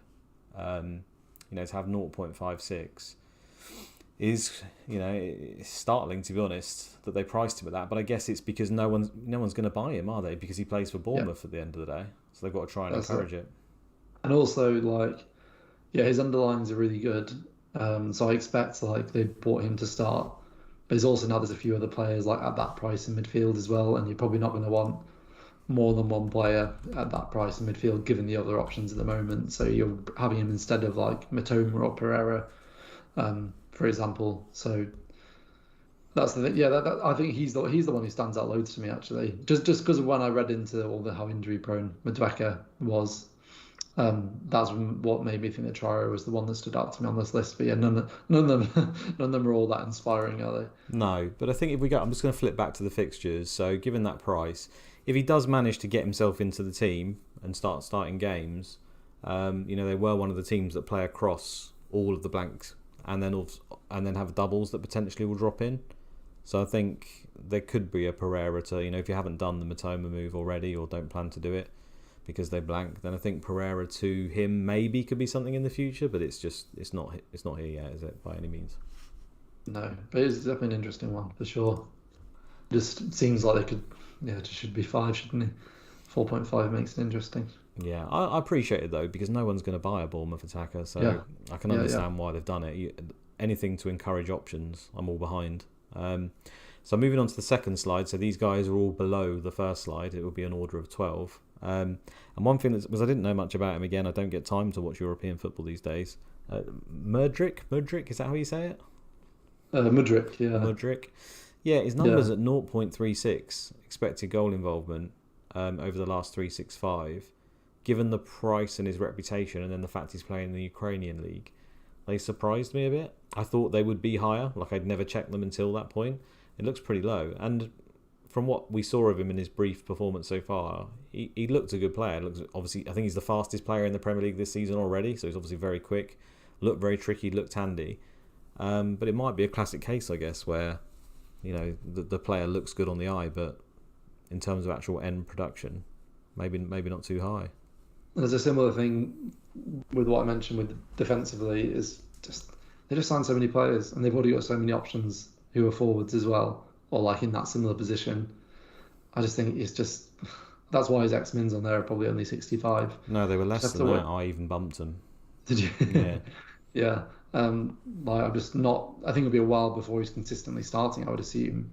A: to have 0.56 is, it's startling, to be honest, that they priced him at that. But I guess it's because no one's going to buy him, are they? Because he plays for Bournemouth at the end of the day. So they've got to try and encourage it.
B: And also, his underlines are really good. So I expect they bought him to start. But there's a few other players at that price in midfield as well, and you're probably not going to want more than one player at that price in midfield, given the other options at the moment. So you're having him instead of Matoma or Pereira, for example. So that's the thing. Yeah, I think he's the one who stands out loads to me, actually. Just because of when I read into how injury prone Madueke was. That's what made me think that Traore was the one that stood out to me on this list. But yeah, none of them are all that inspiring, are they?
A: No, but I think I'm just going to flip back to the fixtures. So given that price, if he does manage to get himself into the team and starting games, they were one of the teams that play across all of the blanks and then have doubles that potentially will drop in. So I think there could be a Pereira to, if you haven't done the Matoma move already or don't plan to do it, because they blank, then I think Pereira to him maybe could be something in the future, but it's not here yet, is it, by any means?
B: No, but it's definitely an interesting one for sure. Just seems like they could, it should be 5, shouldn't it? 4.5 makes it interesting.
A: Yeah, I appreciate it though, because no one's going to buy a Bournemouth attacker, so I can understand why they've done it. Anything to encourage options, I'm all behind. So moving on to the second slide, so these guys are all below the first slide. It will be an order of 12. And one thing because I didn't know much about him, again, I don't get time to watch European football these days. Mudryk, is that how you say it?
B: Mudryk, yeah.
A: Mudryk. Yeah, his numbers at 0.36 expected goal involvement over the last 365. Given the price and his reputation, and then the fact he's playing in the Ukrainian league, they surprised me a bit. I thought they would be higher. I'd never checked them until that point. It looks pretty low. And from what we saw of him in his brief performance so far, he looked a good player. Obviously, I think he's the fastest player in the Premier League this season already, so he's obviously very quick, looked very tricky, looked handy. But it might be a classic case, I guess, where the player looks good on the eye, but in terms of actual end production, maybe not too high.
B: There's a similar thing with what I mentioned with defensively, is just they just signed so many players, and they've already got so many options who are forwards as well, or in that similar position. I just think it's just that's why his X-Mins on there are probably only 65.
A: No, they were less than that. I even bumped them.
B: Did you?
A: Yeah.
B: Yeah. I'm just not. I think it'll be a while before he's consistently starting, I would assume,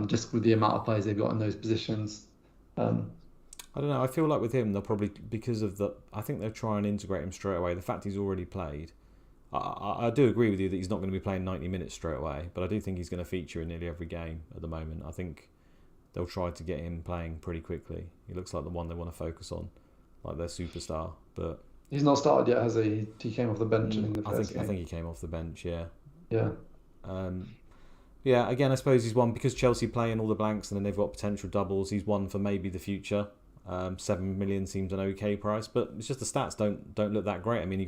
B: just with the amount of players they've got in those positions.
A: I don't know. I feel like with him, they'll probably, because of I think they'll try and integrate him straight away. The fact he's already played. I do agree with you that he's not going to be playing 90 minutes straight away, but I do think he's going to feature in nearly every game at the moment. I think they'll try to get him playing pretty quickly. He looks like the one they want to focus on, like their superstar. But
B: he's not started yet, has he? He came off the bench in the first game.
A: I think he came off the bench, yeah.
B: Yeah.
A: Yeah, again, I suppose he's one because Chelsea play in all the blanks and then they've got potential doubles. He's one for maybe the future. 7 million seems an okay price, but it's just the stats don't look that great. I mean,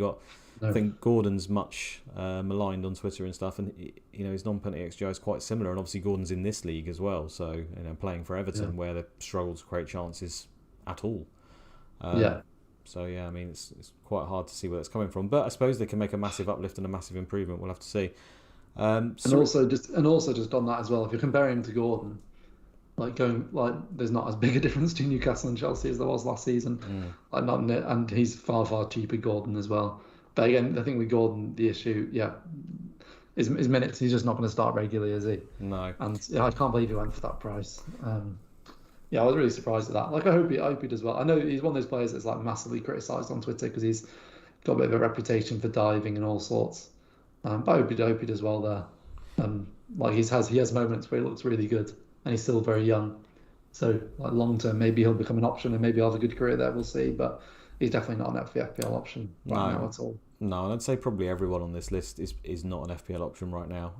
A: I think Gordon's much maligned on Twitter and stuff, and his non-penalty XGI is quite similar. And obviously Gordon's in this league as well, so playing for Everton where they struggle to create chances at all. So yeah, I mean it's quite hard to see where it's coming from, but I suppose they can make a massive uplift and a massive improvement. We'll have to see.
B: And also just on that as well, if you're comparing him to Gordon, there's not as big a difference between Newcastle and Chelsea as there was last season. Like not and he's far cheaper Gordon as well. But again, I think with Gordon the issue, his minutes, he's just not going to start regularly, is he?
A: No.
B: And I can't believe he went for that price. I was really surprised at that. Like I hope he does well. I know he's one of those players that's like massively criticised on Twitter because he's got a bit of a reputation for diving and all sorts. But I hope he does well there. Like he has moments where he looks really good, and he's still very young. So like long term, maybe he'll become an option, and maybe he'll have a good career there. We'll see. But he's definitely not an FPL option right now at all.
A: No, and I'd say probably everyone on this list is not an FPL option right now.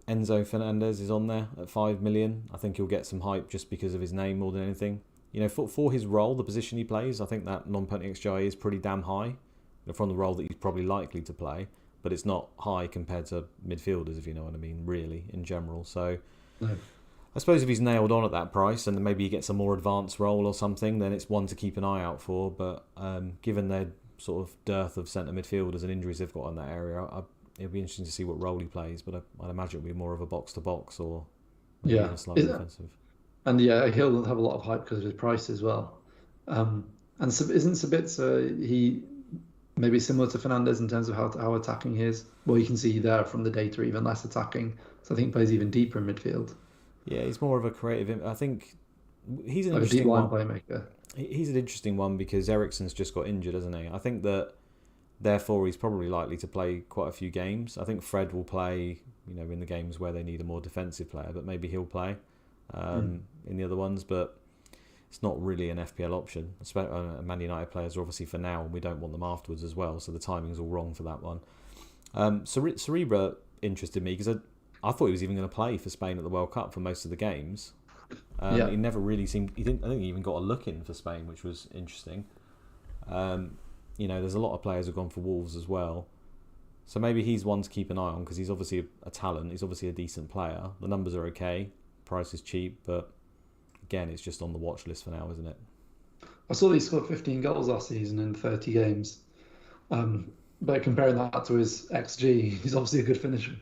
A: Enzo Fernandez is on there at 5 million. I think he'll get some hype just because of his name more than anything. For his role, the position he plays, I think that non-penalty XGI is pretty damn high from the role that he's probably likely to play. But it's not high compared to midfielders, if you know what I mean, really, in general. So
B: No.
A: I suppose if he's nailed on at that price and then maybe he gets a more advanced role or something, then it's one to keep an eye out for. But given their sort of dearth of centre midfielders and injuries they've got in that area, it'll be interesting to see what role he plays. But I'd imagine it'll be more of a box-to-box or slightly defensive.
B: And he'll have a lot of hype because of his price as well. And isn't Sabitzer, he maybe similar to Fernandez in terms of how attacking he is? Well, you can see there from the data even less attacking. So I think he plays even deeper in midfield.
A: Yeah, he's more of a creative. I think he's an
B: like
A: interesting one.
B: A deep line playmaker.
A: He's an interesting one because Eriksen's just got injured, hasn't he? I think that therefore he's probably likely to play quite a few games. I think Fred will play, in the games where they need a more defensive player, but maybe he'll play in the other ones. But it's not really an FPL option. Man United players are obviously for now, and we don't want them afterwards as well. So the timing's all wrong for that one. Cerebra interested me because I thought he was even going to play for Spain at the World Cup for most of the games. He never really seemed. I think he even got a look in for Spain, which was interesting. There's a lot of players who've gone for Wolves as well. So maybe he's one to keep an eye on because he's obviously a talent. He's obviously a decent player. The numbers are okay. Price is cheap, but again, it's just on the watch list for now, isn't it?
B: I saw that he scored 15 goals last season in 30 games. But comparing that to his XG, he's obviously a good finisher,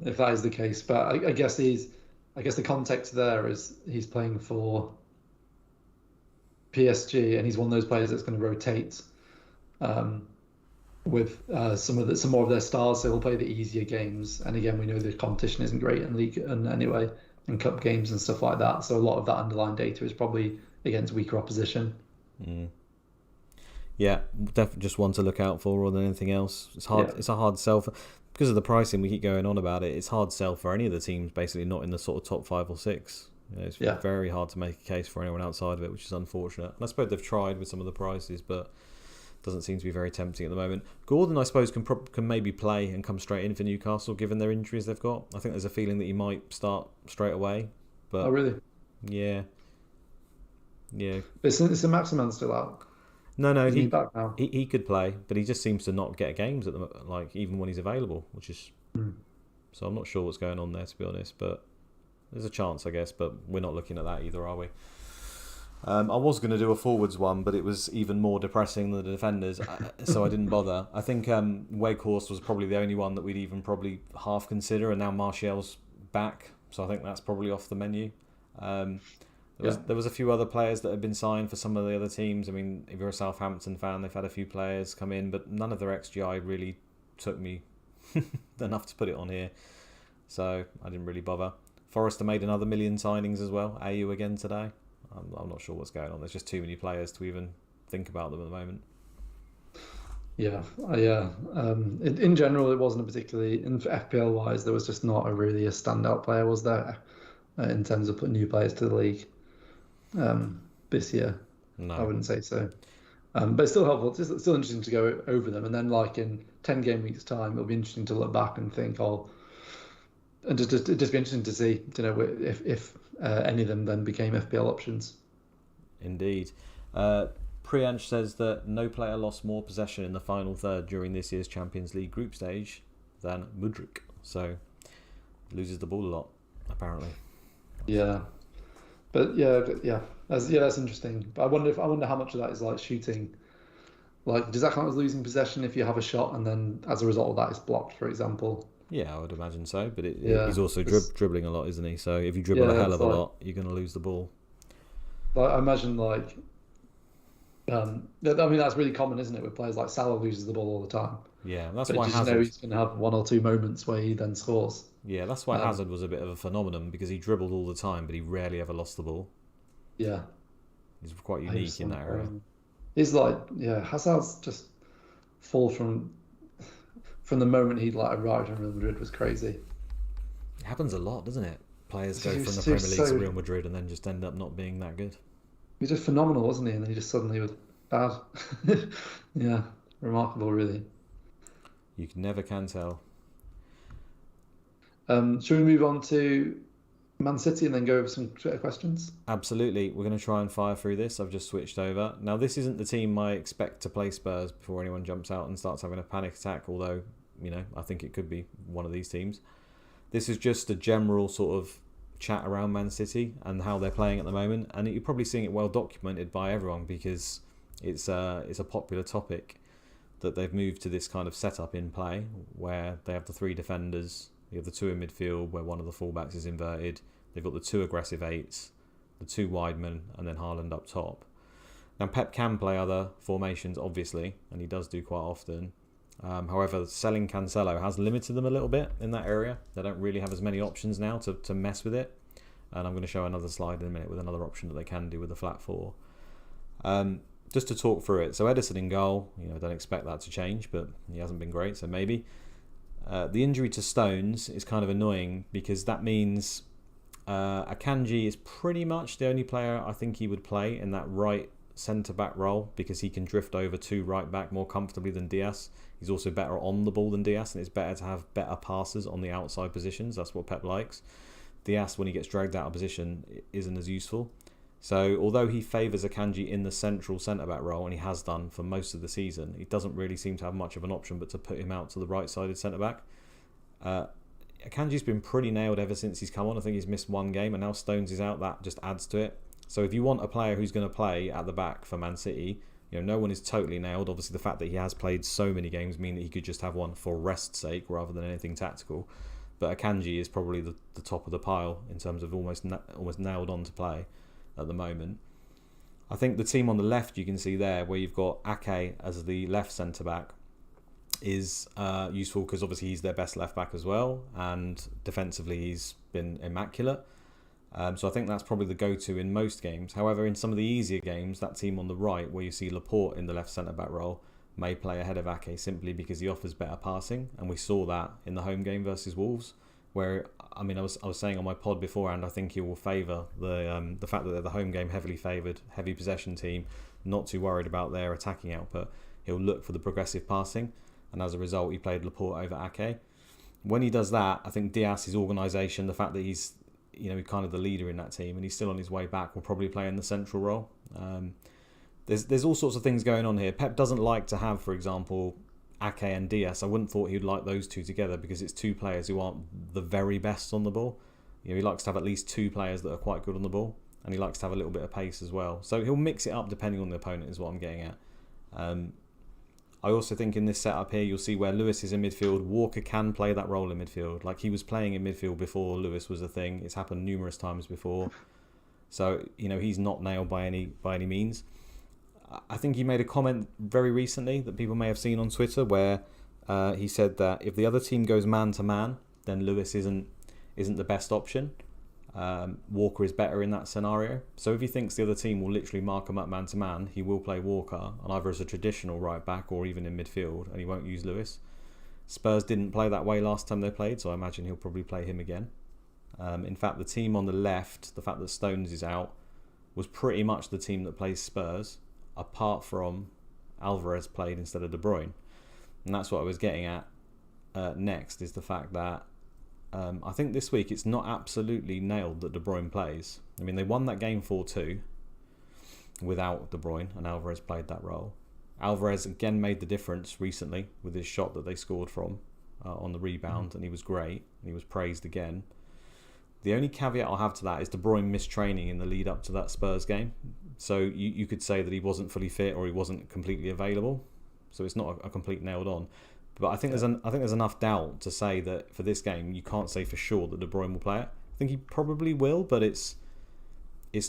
B: if that is the case. But I guess the context there is he's playing for PSG, and he's one of those players that's going to rotate with some more of their stars. So he'll play the easier games. And again, we know the competition isn't great in league and anyway, in cup games and stuff like that. So a lot of that underlying data is probably against weaker opposition.
A: Yeah, definitely just one to look out for more than anything else. It's hard. Yeah. It's a hard sell because of the pricing. We keep going on about it. It's hard sell for any of the teams basically not in the sort of top 5 or 6. It's very hard to make a case for anyone outside of it, which is unfortunate. And I suppose they've tried with some of the prices, but doesn't seem to be very tempting at the moment. Gordon, I suppose, can maybe play and come straight in for Newcastle given their injuries they've got. I think there's a feeling that he might start straight away. But
B: oh, really?
A: Yeah.
B: Is the Maximan still out?
A: No,
B: he back now?
A: He could play, but he just seems to not get games at the even when he's available, which is so I'm not sure what's going on there, to be honest. But there's a chance, I guess. But we're not looking at that either, are we? I was going to do a forwards one, but it was even more depressing than the defenders, so I didn't bother. I think Weghorst was probably the only one that we'd even probably half consider, and now Martial's back, so I think that's probably off the menu. There was a few other players that had been signed for some of the other teams. I mean, if you're a Southampton fan, they've had a few players come in, but none of their XGI really took me enough to put it on here, so I didn't really bother. Forrester made another million signings as well. AU again today. I'm not sure what's going on. There's just too many players to even think about them at the moment. In general, it wasn't a particularly, in FPL wise, there was just not really a standout player, was there, in terms of putting new players to the league this year? No. I wouldn't say so. But it's still helpful. It's still interesting to go over them. And then, like in 10 game weeks' time, it'll be interesting to look back and think, and just be interesting to see, if any of them then became FPL options. Indeed. Priyansh says that no player lost more possession in the final third during this year's Champions League group stage than Mudryk. So loses the ball a lot, apparently.
B: Yeah, but that's interesting. But I wonder how much of that is like shooting. Like, does that count as losing possession if you have a shot and then as a result of that it's blocked, for example?
A: Yeah, I would imagine so. But
B: Yeah,
A: he's also dribbling a lot, isn't he? So if you dribble a
B: yeah,
A: hell
B: it's
A: of a lot, you're going to lose the ball.
B: like I imagine like I mean that's really common, isn't it? With players like Salah loses the ball all the time,
A: Yeah, that's
B: but
A: why
B: just know
A: Hazard.
B: he's going to have one or two moments where he then scores.
A: Yeah, that's why
B: Um,
A: Hazard was a bit of a phenomenon because he dribbled all the time, but he rarely ever lost the ball.
B: yeah,
A: He's quite
B: he was
A: unique in
B: so
A: that area.
B: he's like Hazard's just fall from the moment he like arrived in Real Madrid was crazy.
A: It happens a lot, doesn't it? Players go
B: He
A: from the
B: was,
A: Premier League to Real Madrid and then just end up not being that good.
B: he was just phenomenal, wasn't he? And then he just suddenly was bad. Yeah, remarkable, really.
A: You never can tell.
B: Should we move on to Man City and then go over some Twitter questions?
A: Absolutely. We're going to try and fire through this. I've just switched over. Now, this isn't the team I expect to play Spurs before anyone jumps out and starts having a panic attack, although, I think it could be one of these teams. This is just a general sort of chat around Man City and how they're playing at the moment. And you're probably seeing it well documented by everyone because it's a popular topic that they've moved to this kind of setup in play where they have the three defenders, you have the two in midfield where one of the fullbacks is inverted. They've got the two aggressive eights, the two wide men, and then Haaland up top. Now, Pep can play other formations, obviously, and he does do quite often. However, selling Cancelo has limited them a little bit in that area. They don't really have as many options now to mess with it. And I'm going to show another slide in a minute with another option that they can do with the flat four. Just to talk through it. So Ederson in goal, I don't expect that to change, but he hasn't been great, so maybe. The injury to Stones is kind of annoying because that means Akanji is pretty much the only player I think he would play in that right centre-back role because he can drift over to right-back more comfortably than Diaz. He's also better on the ball than Diaz, and it's better to have better passes on the outside positions. That's what Pep likes. Diaz, when he gets dragged out of position, isn't as useful. So although he favours Akanji in the central centre-back role, and he has done for most of the season, he doesn't really seem to have much of an option but to put him out to the right-sided centre-back. Akanji's been pretty nailed ever since he's come on. I think he's missed one game, and now Stones is out. That just adds to it. So if you want a player who's going to play at the back for Man City, no one is totally nailed. Obviously, the fact that he has played so many games mean that he could just have one for rest's sake rather than anything tactical. But Akanji is probably the top of the pile in terms of almost nailed on to play at the moment. I think the team on the left you can see there, where you've got Ake as the left centre back, is useful because obviously he's their best left back as well, and defensively he's been immaculate. So I think that's probably the go-to in most games. However, in some of the easier games, that team on the right, where you see Laporte in the left centre-back role, may play ahead of Ake simply because he offers better passing, and we saw that in the home game versus Wolves, where I was saying on my pod beforehand, I think he will favour the fact that they're the home game heavily favoured, heavy possession team, not too worried about their attacking output. He'll look for the progressive passing, and as a result, he played Laporte over Ake. When he does that, I think Diaz's organisation, the fact that he's kind of the leader in that team, and he's still on his way back, will probably play in the central role. There's all sorts of things going on here. Pep doesn't like to have, for example, Ake and Diaz. I wouldn't thought he'd like those two together because it's two players who aren't the very best on the ball. He likes to have at least two players that are quite good on the ball, and he likes to have a little bit of pace as well. So he'll mix it up depending on the opponent, is what I'm getting at. I also think in this setup here, you'll see where Lewis is in midfield. Walker can play that role in midfield. Like he was playing in midfield before Lewis was a thing. It's happened numerous times before. So, he's not nailed by any means. I think he made a comment very recently that people may have seen on Twitter where he said that if the other team goes man to man, then Lewis isn't the best option. Walker is better in that scenario. So if he thinks the other team will literally mark him up man to man, he will play Walker and either as a traditional right back or even in midfield, and he won't use Lewis. Spurs didn't play that way last time they played, so I imagine he'll probably play him again. In fact, the team on the left, the fact that Stones is out, was pretty much the team that plays Spurs, apart from Alvarez played instead of De Bruyne. And that's what I was getting at next, is the fact that I think this week it's not absolutely nailed that De Bruyne plays. I mean, they won that game 4-2 without De Bruyne, and Alvarez played that role. Alvarez again made the difference recently with his shot that they scored from on the rebound, and he was great, and he was praised again. The only caveat I'll have to that is De Bruyne missed training in the lead up to that Spurs game. So you could say that he wasn't fully fit or he wasn't completely available. So it's not a complete nailed on. But I think there's enough doubt to say that for this game you can't say for sure that De Bruyne will play it. I think he probably will, but it's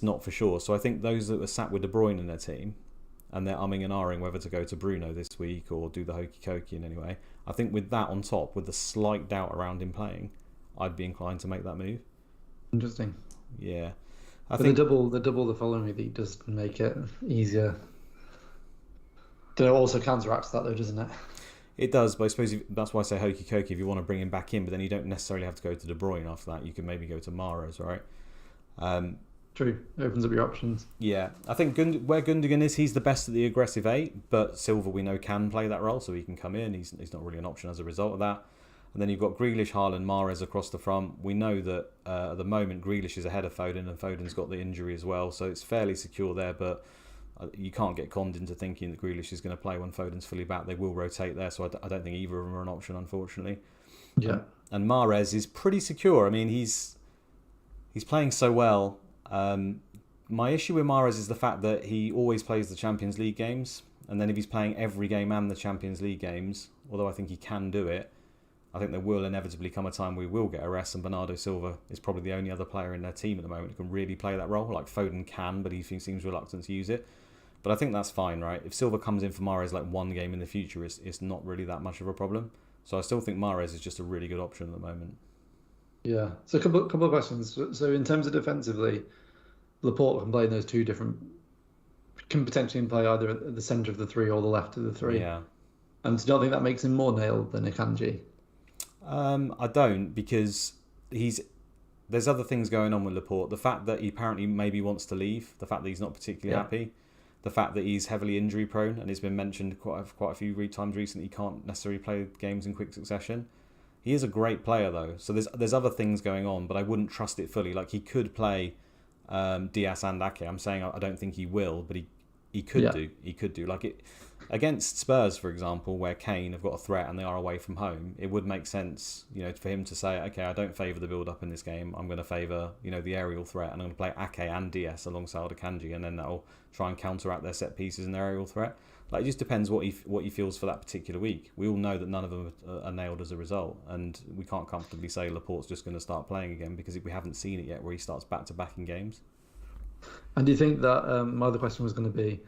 A: not for sure. So I think those that were sat with De Bruyne in their team and they're umming and ahhing whether to go to Bruno this week or do the hokey cokey in any way, I think with that on top, with the slight doubt around him playing, I'd be inclined to make that move.
B: Interesting.
A: Yeah.
B: But the double the following week does make it easier. It also counteracts that though, doesn't it?
A: It does, but I suppose that's why I say hokey cokey if you want to bring him back in, but then you don't necessarily have to go to De Bruyne after that. You can maybe go to Mahrez, right?
B: True. It opens up your options.
A: Yeah. I think where Gundogan is, he's the best at the aggressive 8, but Silva we know can play that role, so he can come in. He's not really an option as a result of that. And then you've got Grealish, Haaland, Mahrez across the front. We know that at the moment Grealish is ahead of Foden, and Foden's got the injury as well, so it's fairly secure there, but you can't get conned into thinking that Grealish is going to play when Foden's fully back. They will rotate there, so I don't think either of them are an option, unfortunately.
B: Yeah.
A: And Mahrez is pretty secure. I mean, he's playing so well. My issue with Mahrez is the fact that he always plays the Champions League games, and then if he's playing every game and the Champions League games, although I think he can do it, I think there will inevitably come a time we will get a rest, and Bernardo Silva is probably the only other player in their team at the moment who can really play that role. Like Foden can, but he seems reluctant to use it. But I think that's fine, right? If Silva comes in for Mahrez like one game in the future, it's not really that much of a problem. So I still think Mahrez is just a really good option at the moment.
B: Yeah. So a couple of questions. So in terms of defensively, Laporte can play in those two different... Can potentially play either at the centre of the three or the left of the three.
A: Yeah.
B: And do you not think that makes him more nailed than Akanji?
A: I don't, because there's other things going on with Laporte. The fact that he apparently maybe wants to leave, the fact that he's not particularly happy, the fact that he's heavily injury prone, and it's been mentioned quite a few times recently, he can't necessarily play games in quick succession. He is a great player though, so there's other things going on, but I wouldn't trust it fully. Like he could play Diaz and Ake. I'm saying I don't think he will, but he could do. He could do. Like it against Spurs, for example, where Kane have got a threat and they are away from home. It would make sense, for him to say, okay, I don't favour the build up in this game. I'm going to favour, the aerial threat, and I'm going to play Ake and Diaz alongside Akanji, and then that'll try and counteract their set pieces and their aerial threat. Like it just depends what he feels for that particular week. We all know that none of them are nailed as a result, and we can't comfortably say Laporte's just going to start playing again because we haven't seen it yet where he starts back to back in games.
B: And do you think that my other question was going to be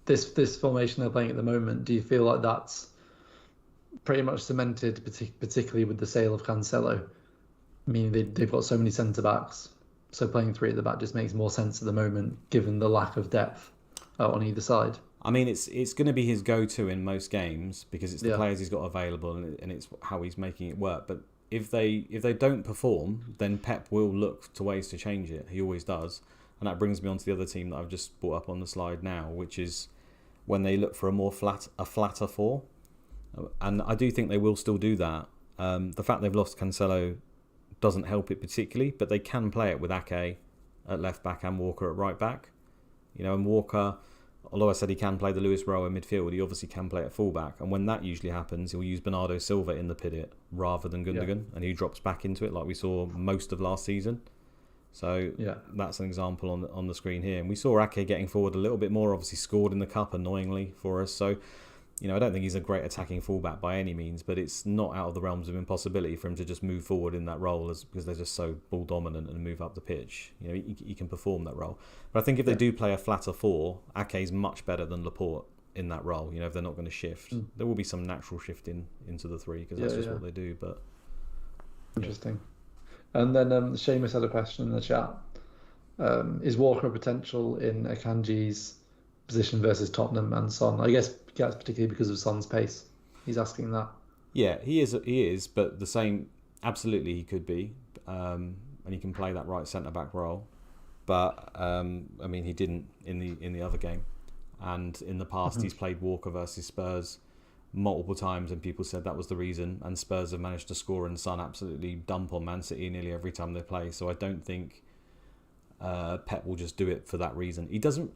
B: this formation they're playing at the moment? Do you feel like that's pretty much cemented, particularly with the sale of Cancelo? I mean, they've got so many centre backs, so playing three at the back just makes more sense at the moment, given the lack of depth on either side.
A: I mean, it's going to be his go-to in most games because it's the players he's got available and it's how he's making it work. But if they don't perform, then Pep will look to ways to change it. He always does. And that brings me on to the other team that I've just brought up on the slide now, which is when they look for a flatter four. And I do think they will still do that. The fact they've lost Cancelo doesn't help it particularly, but they can play it with Ake at left back and Walker at right back. And Walker, although I said he can play the Lewis role in midfield, he obviously can play at fullback. And when that usually happens, he'll use Bernardo Silva in the pivot rather than Gundogan, and he drops back into it like we saw most of last season. So that's an example on the screen here. And we saw Ake getting forward a little bit more, obviously scored in the cup annoyingly for us. So, I don't think he's a great attacking fullback by any means, but it's not out of the realms of impossibility for him to just move forward in that role because they're just so ball dominant and move up the pitch. He can perform that role. But I think if they do play a flatter four, Ake's much better than Laporte in that role. If they're not going to shift, there will be some natural shifting into the three because that's just what they do. But
B: interesting. And then Seamus had a question in the chat. Is Walker a potential in Akanji's position versus Tottenham and Son? I guess particularly because of Son's pace. He's asking that. Yeah,
A: he is, but the same. Absolutely, he could be, and he can play that right centre back role. But I mean, he didn't in the other game, and in the past he's played Walker versus Spurs multiple times, and people said that was the reason. And Spurs have managed to score, and Son absolutely dump on Man City nearly every time they play. So I don't think Pep will just do it for that reason. He doesn't.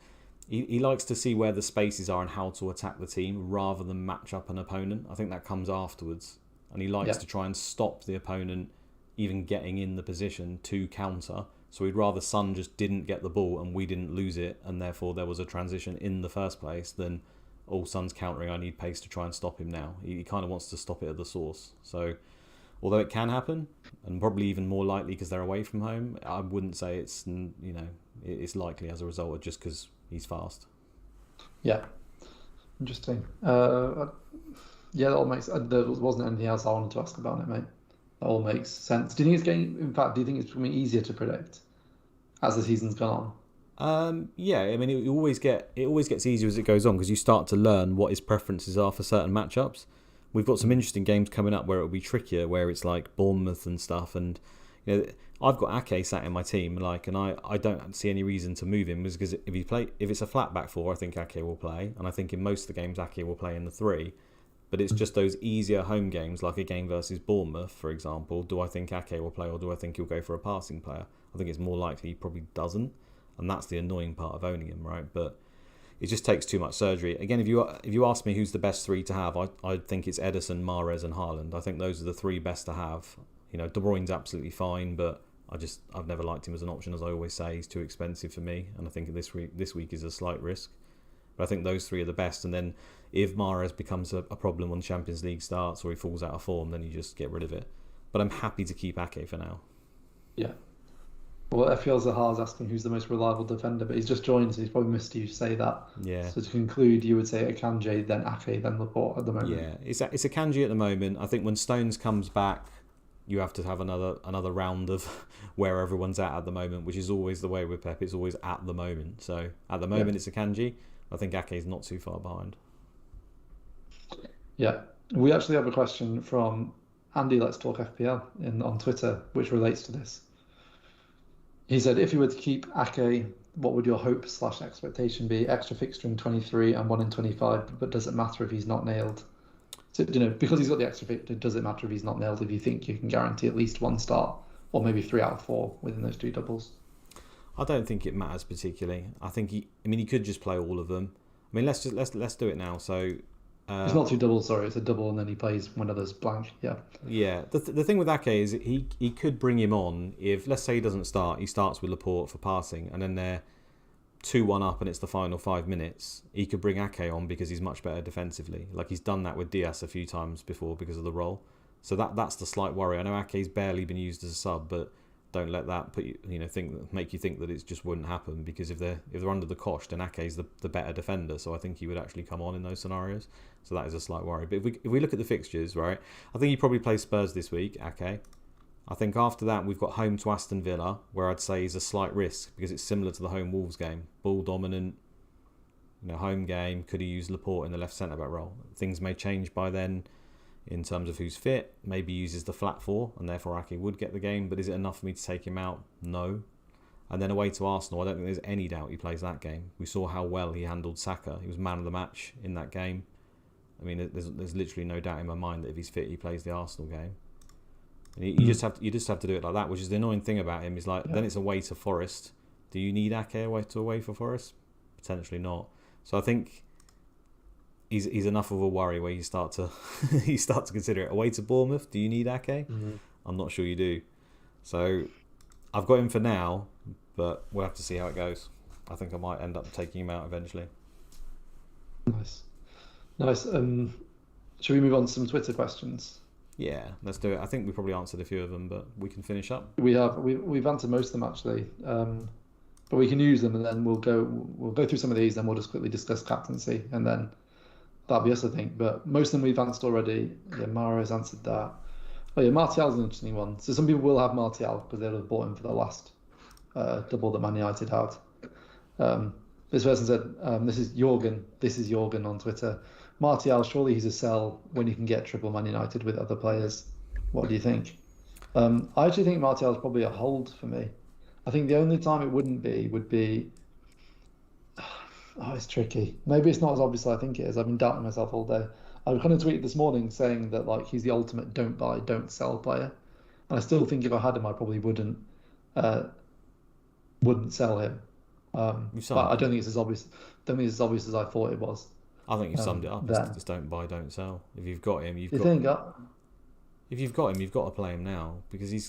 A: He likes to see where the spaces are and how to attack the team rather than match up an opponent. I think that comes afterwards. And he likes to try and stop the opponent even getting in the position to counter. So he'd rather Son just didn't get the ball and we didn't lose it, and therefore there was a transition in the first place, than oh, Son's countering, I need pace to try and stop him now. He kind of wants to stop it at the source. So, although it can happen, and probably even more likely because they're away from home, I wouldn't say it's likely as a result of just because he's fast.
B: Yeah, interesting. Yeah, that all makes. There wasn't anything else I wanted to ask about it, mate. That all makes sense. Do you think it's getting? In fact, do you think it's becoming easier to predict as the season's gone on?
A: Yeah, I mean, it always gets easier as it goes on because you start to learn what his preferences are for certain matchups. We've got some interesting games coming up where it'll be trickier, where it's like Bournemouth and stuff, and I've got Ake sat in my team, and I don't see any reason to move him because if it's a flat back four, I think Ake will play, and I think in most of the games Ake will play in the three. But it's just those easier home games, like a game versus Bournemouth, for example. Do I think Ake will play, or do I think he'll go for a passing player? I think it's more likely he probably doesn't, and that's the annoying part of owning him, right? But it just takes too much surgery. Again, if you ask me who's the best three to have, I think it's Ederson, Mahrez, and Haaland. I think those are the three best to have. De Bruyne's absolutely fine, but I've never liked him as an option. As I always say, he's too expensive for me, and I think this week is a slight risk. But I think those three are the best. And then if Mahrez becomes a problem when the Champions League starts or he falls out of form, then you just get rid of it. But I'm happy to keep Ake for now.
B: Yeah. Well, FPL Zahar's asking who's the most reliable defender, but he's just joined, so he's probably missed you say that.
A: Yeah.
B: So to conclude, you would say Akanji, then Ake, then Laporte at the moment.
A: Yeah, it's Akanji at the moment. I think when Stones comes back, you have to have another round of where everyone's at the moment, which is always the way with Pep. It's always at the moment. So at the moment, It's Akanji. I think Ake is not too far behind.
B: Yeah. We actually have a question from Andy Let's Talk FPL on Twitter, which relates to this. He said, if you were to keep Ake, what would your hope/expectation be? Extra fixture in 23 and one in 25, but does it matter if he's not nailed? So, because he's got the extra fixture, does it matter if he's not nailed if you think you can guarantee at least one start or maybe 3 out of 4 within those 2 doubles?
A: I don't think it matters particularly. I think he could just play all of them. I mean, let's do it now. So
B: it's not 2 doubles, sorry. It's a double and then he plays one of those blank. Yeah.
A: Yeah. The thing with Ake is he could bring him on if, let's say he doesn't start, he starts with Laporte for passing, and then they're 2-1 up and it's the final 5 minutes. He could bring Ake on because he's much better defensively. Like he's done that with Diaz a few times before because of the role. So that's the slight worry. I know Ake's barely been used as a sub, but don't let that put you, make you think that it just wouldn't happen, because if they're under the cosh, then Ake's the better defender. So I think he would actually come on in those scenarios. So that is a slight worry. But if we look at the fixtures, right, I think he probably plays Spurs this week, Ake. I think after that we've got home to Aston Villa, where I'd say he's a slight risk because it's similar to the home Wolves game, ball dominant, home game. Could he use Laporte in the left centre back role? Things may change by then in terms of who's fit. Maybe uses the flat 4 and therefore Ake would get the game, but is it enough for me to take him out? No. And then away to Arsenal, I don't think there's any doubt he plays that game. We saw how well he handled Saka. He was man of the match in that game. I mean, there's literally no doubt in my mind that if he's fit, he plays the Arsenal game. And you just have to do it like that, which is the annoying thing about him. Is then it's away to Forest. Do you need Ake away for Forest? Potentially not. So I think he's enough of a worry where you start to consider it. Away to Bournemouth, do you need Ake? Mm-hmm. I'm not sure you do. So I've got him for now, but we'll have to see how it goes. I think I might end up taking him out eventually.
B: Nice. Should we move on to some Twitter questions?
A: Yeah, let's do it. I think we probably answered a few of them, but we can finish up.
B: We've answered most of them actually, but we can use them, and then we'll go through some of these, then we'll just quickly discuss captaincy, and then that'll be us, I think. But most of them we've answered already. Yeah, Mara has answered that. Oh yeah, Martial's an interesting one. So some people will have Martial because they'll have bought him for the last double that Man United had. This person said, this is Jorgen on Twitter. Martial, surely he's a sell when you can get triple Man United with other players. What do you think? I actually think Martial is probably a hold for me. I think the only time it wouldn't be would be... Oh, it's tricky. Maybe it's not as obvious as I think it is. I've been doubting myself all day. I kind of tweeted this morning saying that he's the ultimate don't buy, don't sell player. And I still think if I had him, I probably wouldn't sell him. But I don't think it's as obvious. Don't think it's as obvious as I thought it was.
A: I think you summed it up. It's don't buy, don't sell. If you've got him, If you've got him, you've got to play him now because he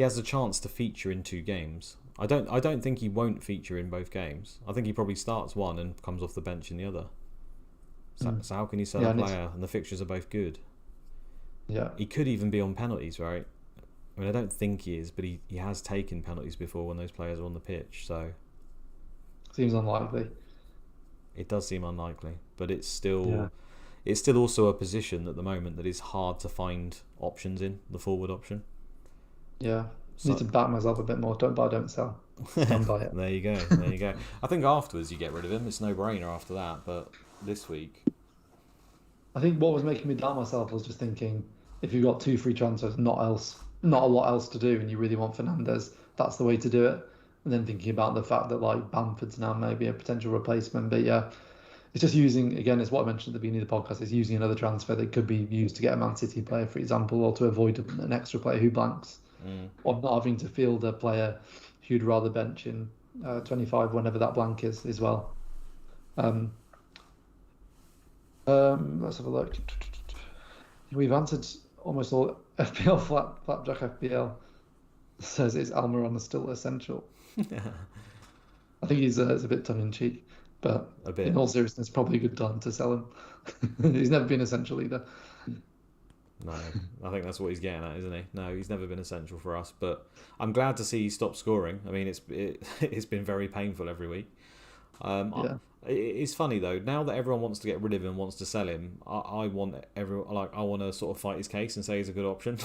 A: has a chance to feature in 2 games. I don't think he won't feature in both games. I think he probably starts one and comes off the bench in the other. So how can you sell
B: Yeah,
A: a
B: and it's-
A: player and the fixtures are both good?
B: Yeah.
A: He could even be on penalties, right? I mean, I don't think he is, but he has taken penalties before when those players are on the pitch, so
B: Seems unlikely.
A: it does seem unlikely. But it's
B: Yeah.
A: still also a position at the moment that is hard to find options in, the forward option.
B: Yeah. Need to
A: So
B: back myself a bit more. Don't buy, don't sell. Stand by it.
A: there you go, there you go. I think afterwards you get rid of him. It's no brainer after that. But this week,
B: I think what was making me doubt myself was just thinking, if you've got 2 free transfers, not a lot else to do, and you really want Fernandez, that's the way to do it. And then thinking about the fact that like Bamford's now maybe a potential replacement, but yeah, it's just using, again, it's what I mentioned at the beginning of the podcast, it's using another transfer that could be used to get a Man City player, for example, or to avoid an extra player who blanks, or not having to field a player who'd rather bench in 25 whenever that blank is as well. Let's have a look. We've answered almost all FPL. Flapjack FPL says, is Almiron still essential? I think it's a bit tongue in cheek, but
A: a bit.
B: in all seriousness, probably a good time to sell him. He's never been essential either.
A: No, I think that's what he's getting at, isn't he? No, he's never been essential for us, but I'm glad to see he stopped scoring. I mean, it's been very painful every week.
B: Yeah.
A: It's funny though. Now that everyone wants to get rid of him, wants to sell him, I want to sort of fight his case and say he's a good option.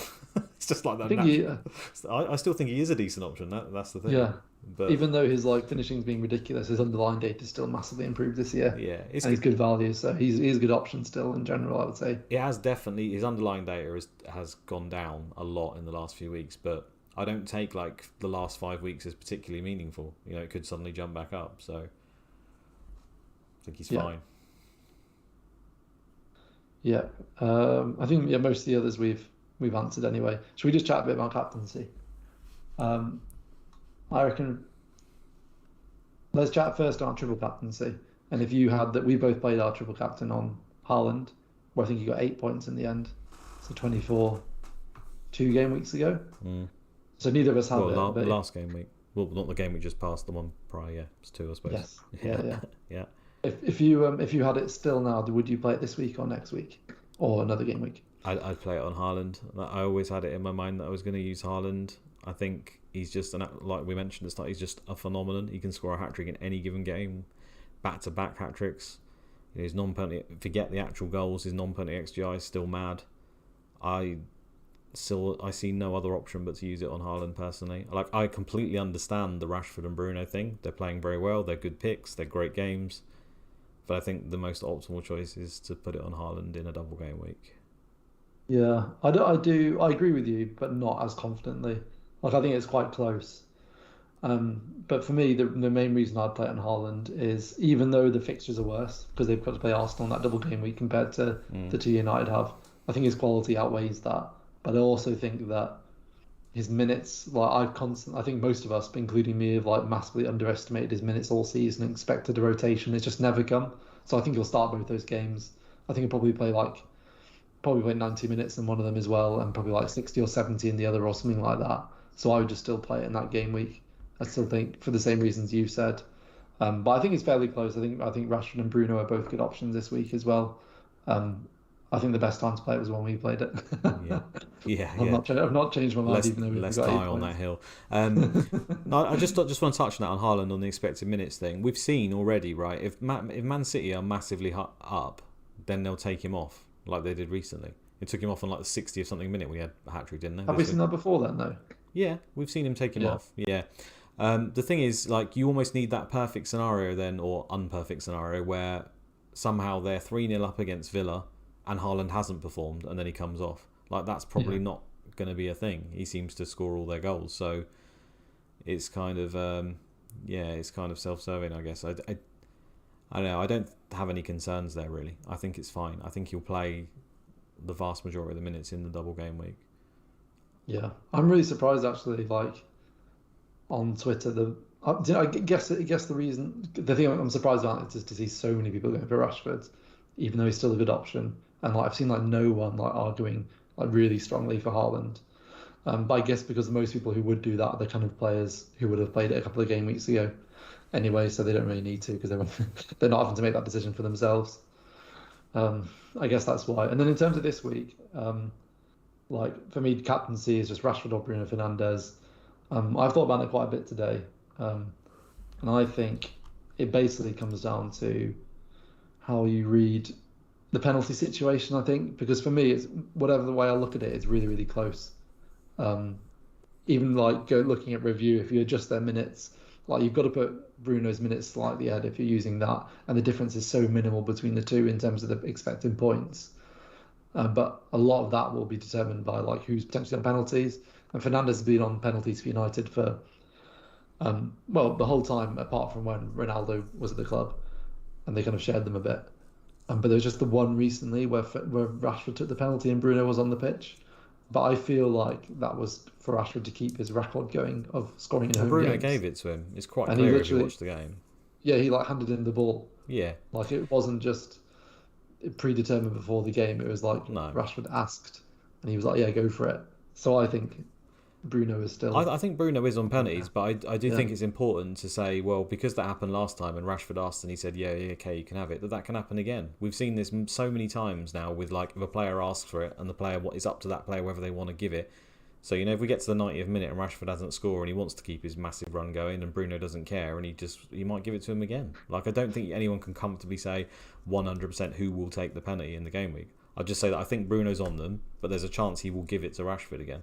A: It's just like that. I still think he is a decent option. That's the thing.
B: Yeah.
A: But
B: even though his like finishing's been ridiculous, his underlying data is still massively improved this year.
A: Yeah,
B: and he's good value, so he's a good option still in general, I would say.
A: It has definitely, his underlying data has gone down a lot in the last few weeks, but I don't take like the last 5 weeks as particularly meaningful. You know, it could suddenly jump back up, so I think he's fine.
B: Yeah, I think most of the others we've answered anyway. Should we just chat a bit about captaincy? I reckon let's chat first on triple captaincy. And if you had that, we both played our triple captain on Haaland, where I think you got 8 points in the end. So 24, 2 game weeks ago. So neither of us had it.
A: The last game week. Well, not the game we just passed, the one prior. Yeah, it's 2, I suppose.
B: Yes. Yeah.
A: Yeah.
B: If you had it still now, would you play it this week or next week, or another game week?
A: I'd play it on Haaland. I always had it in my mind that I was going to use Haaland. I think he's just like we mentioned at the start, he's just a phenomenon. He can score a hat trick in any given game, back-to-back hat tricks. You know, his non-penalty, forget the actual goals, his non-penalty XGI is still mad. I see no other option but to use it on Haaland personally. Like, I completely understand the Rashford and Bruno thing. They're playing very well. They're good picks. They're great games. But I think the most optimal choice is to put it on Haaland in a double game week.
B: Yeah, I agree with you, but not as confidently. Like, I think it's quite close. But for me, the main reason I'd play it on Haaland is, even though the fixtures are worse because they've got to play Arsenal in that double game week compared to the 2 United have, I think his quality outweighs that. But I also think that his minutes, like I think most of us, including me, have like massively underestimated his minutes all season and expected a rotation. It's just never come. So I think he'll start both those games. I think he'll probably play 90 minutes in one of them as well, and probably like 60 or 70 in the other or something like that. So I would just still play it in that game week. I still think for the same reasons you said. But I think it's fairly close. I think Rashford and Bruno are both good options this week as well. I think the best time to play it was when we played it. I've not changed my mind, even though we've got 8
A: die on that hill. No, I just want to touch on that on Haaland on the expected minutes thing. We've seen already, right? If Man City are massively up, then they'll take him off like they did recently. It took him off on like the 60 or something minute when he had a hat trick, didn't they?
B: Have we seen that before then, though?
A: Yeah, we've seen him take him off. Yeah. The thing is, like, you almost need that perfect scenario then, or unperfect scenario, where somehow they're 3-0 up against Villa and Haaland hasn't performed and then he comes off. Like, that's probably not going to be a thing. He seems to score all their goals. So it's kind of, it's kind of self-serving, I guess. I don't know. I don't have any concerns there, really. I think it's fine. I think he'll play the vast majority of the minutes in the double game week.
B: Yeah. I'm really surprised, actually, like, on Twitter, I guess the thing I'm surprised about is to see so many people going for Rashford, even though he's still a good option. And like, I've seen like no one like arguing like really strongly for Haaland. But I guess because most people who would do that are the kind of players who would have played it a couple of game weeks ago anyway, so they don't really need to, because they're not having to make that decision for themselves. I guess that's why. And then in terms of this week, like for me, captaincy is just Rashford or Bruno Fernandes. I've thought about it quite a bit today, and I think it basically comes down to how you read the penalty situation. I think because for me, it's whatever the way I look at it, it's really really close. Um, Even like looking at review, if you adjust their minutes, like you've got to put Bruno's minutes slightly ahead if you're using that, and the difference is so minimal between the two in terms of the expected points. But a lot of that will be determined by like who's potentially on penalties. And Fernandes has been on penalties for United for well the whole time apart from when Ronaldo was at the club, and they kind of shared them a bit. But there was just the one recently where Rashford took the penalty and Bruno was on the pitch. But I feel like that was for Rashford to keep his record going of scoring in
A: Well,
B: home
A: Bruno
B: games.
A: gave it to him. It's quite
B: And he
A: clear if you
B: literally,
A: watch the game.
B: yeah, he like handed him the ball.
A: Yeah.
B: Like it wasn't just predetermined before the game. It was like
A: No.
B: Rashford asked, and he was like, "Yeah, go for it." So I think Bruno is still,
A: I think Bruno is on penalties,
B: yeah,
A: but I do
B: yeah,
A: think it's important to say, well, because that happened last time and Rashford asked and he said, yeah, okay, you can have it, that can happen again. We've seen this so many times now with like if a player asks for it and the player, what is up to that player whether they want to give it. So, you know, if we get to the 90th minute and Rashford doesn't score and he wants to keep his massive run going and Bruno doesn't care and he might give it to him again. Like, I don't think anyone can comfortably say 100% who will take the penalty in the game week. I'll just say that I think Bruno's on them, but there's a chance he will give it to Rashford again.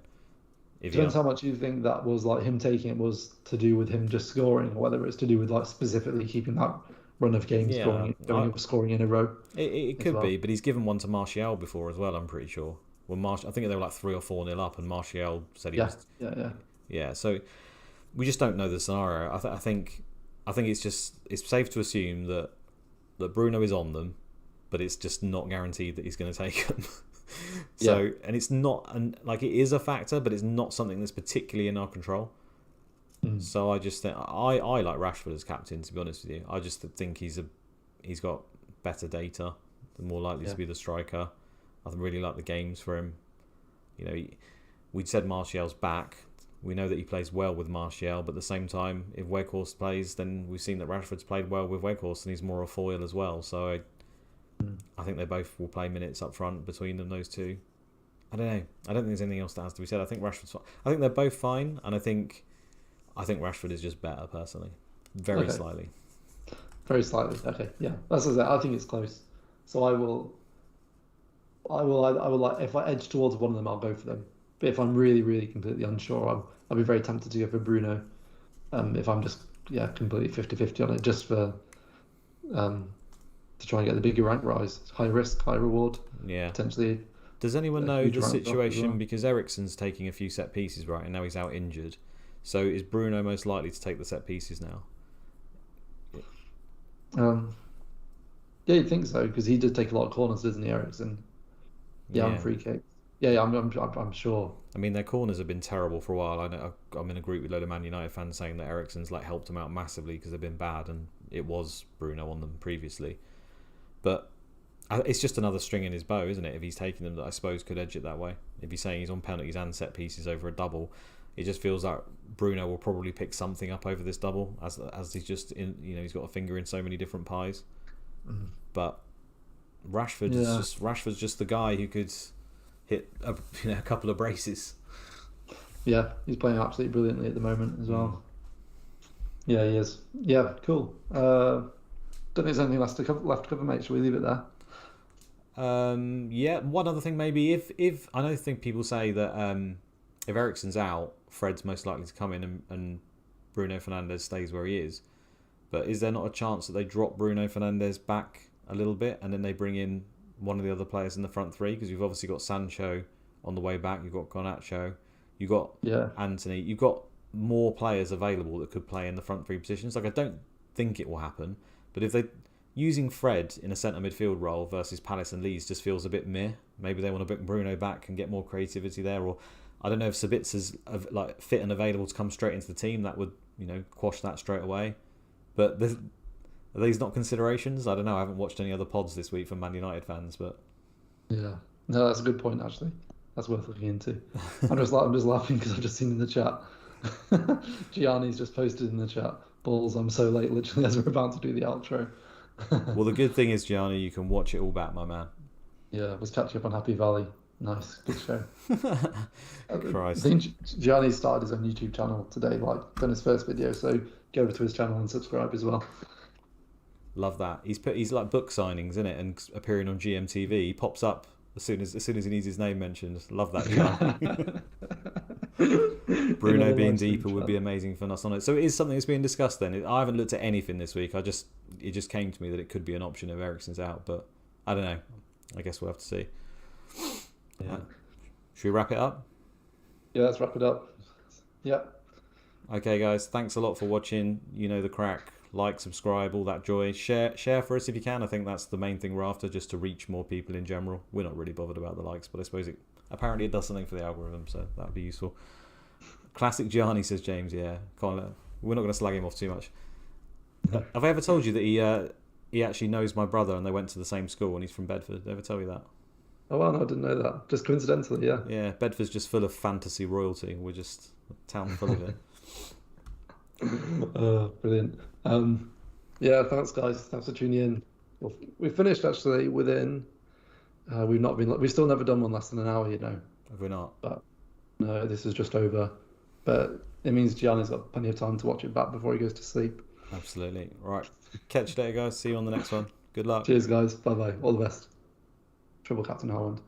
B: depends how much you think that was like him taking it was to do with him just scoring, or whether it's to do with like specifically keeping that run of games
A: Yeah,
B: scoring in a row
A: it
B: as
A: could
B: well.
A: be, but he's given one to Martial before as well, I'm pretty sure. Well, I think they were like 3 or 4-0 up, and Martial said he
B: Yeah,
A: was.
B: yeah.
A: Yeah, so we just don't know the scenario. I think it's safe to assume that Bruno is on them, but it's just not guaranteed that he's going to take them. So,
B: Yeah.
A: and it's not like it is a factor, but it's not something that's particularly in our control.
B: Mm.
A: So I just think I like Rashford as captain. To be honest with you, I just think he's got better data, more likely
B: Yeah.
A: to be the striker. I really like the games for him. You know, we'd said Martial's back. We know that he plays well with Martial, but at the same time, if Weghorst plays, then we've seen that Rashford's played well with Weghorst, and he's more a foil as well. So I think they both will play minutes up front between them, those two. I don't know. I don't think there's anything else that has to be said. I think Rashford's fine. I think they're both fine, and I think Rashford is just better personally, very
B: Okay.
A: slightly.
B: Very slightly. Okay, yeah, that's what I think it's close. So I will like if I edge towards one of them, I'll go for them. But if I'm really, really completely unsure, I'll be very tempted to go for Bruno. If I'm just completely 50-50 on it, just for um to try and get the bigger rank rise, high risk, high reward,
A: Yeah.
B: potentially
A: Does anyone
B: a
A: know
B: huge
A: the
B: rank drop as
A: situation?
B: well.
A: Because Eriksen's taking a few set pieces, right, and now he's out injured. So is Bruno most likely to take the set pieces now?
B: Um, yeah, you'd think so because he did take a lot of corners, doesn't he, Ericsson? Yeah, on
A: Yeah.
B: free kicks. Yeah, I'm sure.
A: I mean, their corners have been terrible for a while. I know I'm in a group with a load of Man United fans saying that Eriksen's like helped them out massively because they've been bad, and it was Bruno on them previously. But it's just another string in his bow, isn't it? If he's taking them, that I suppose could edge it that way. If he's saying he's on penalties and set pieces over a double, it just feels like Bruno will probably pick something up over this double, as he's just in. You know, he's got a finger in so many different pies.
B: Mhm.
A: But Rashford's just the guy who could hit a couple of braces.
B: Yeah, he's playing absolutely brilliantly at the moment as well. Yeah, he is. Yeah, cool. Don't think there's anything left to cover, mate. Shall we leave it there?
A: Yeah. One other thing, maybe if I don't think people say that if Eriksen's out, Fred's most likely to come in and Bruno Fernandes stays where he is. But is there not a chance that they drop Bruno Fernandes back a little bit and then they bring in one of the other players in the front three? Because you've obviously got Sancho on the way back, you've got Garnacho, you've got
B: Yeah.
A: Anthony, you've got more players available that could play in the front three positions. Like, I don't think it will happen, but if they using Fred in a centre midfield role versus Palace and Leeds just feels a bit meh. Maybe they want to bring Bruno back and get more creativity there, or I don't know if Sabitza's like fit and available to come straight into the team. That would quash that straight away. But are these not considerations? I don't know. I haven't watched any other pods this week from Man United fans, but
B: Yeah. No, that's a good point actually. That's worth looking into. I'm just laughing because I've just seen in the chat. Gianni's just posted in the chat. Balls, I'm so late, literally as we're about to do the outro.
A: Well, the good thing is, Gianni, you can watch it all back, my man.
B: Yeah, I was catching up on Happy Valley. Nice, good show. I
A: Christ.
B: think Gianni started his own YouTube channel today, like done his first video, so go over to his channel and subscribe as well.
A: Love that. He's like book signings, isn't it? And appearing on GMTV. He pops up as soon as he needs his name mentioned. Love that, Gianni. Bruno being deeper would be amazing for us on it. So it is something that's being discussed then. I haven't looked at anything this week. It just came to me that it could be an option if Eriksen's out, but I don't know. I guess we'll have to see.
B: Yeah.
A: Should we wrap it up?
B: Yeah, let's wrap it up. Yeah.
A: Okay, guys. Thanks a lot for watching. You know the crack. Like, subscribe, all that joy. Share for us if you can. I think that's the main thing we're after, just to reach more people in general. We're not really bothered about the likes, but I suppose apparently it does something for the algorithm, so that would be useful. Classic Gianni, says James. Yeah, we're not going to slag him off too much. Have I ever told you that he actually knows my brother and they went to the same school and he's from Bedford? Did I ever tell you that?
B: Oh, well, no, I didn't know that. Just coincidentally, yeah.
A: Yeah, Bedford's just full of fantasy royalty. We're just a town full of it.
B: Brilliant. Yeah, thanks, guys. Thanks for tuning in. Well, we finished actually within. We've still never done one less than an hour, you know.
A: Have we not?
B: But no, this is just over. But it means Gianni's got plenty of time to watch it back before he goes to sleep.
A: Absolutely. Right. Catch you later, guys. See you on the next one. Good luck.
B: Cheers, guys. Bye bye. All the best. Triple Captain Haaland.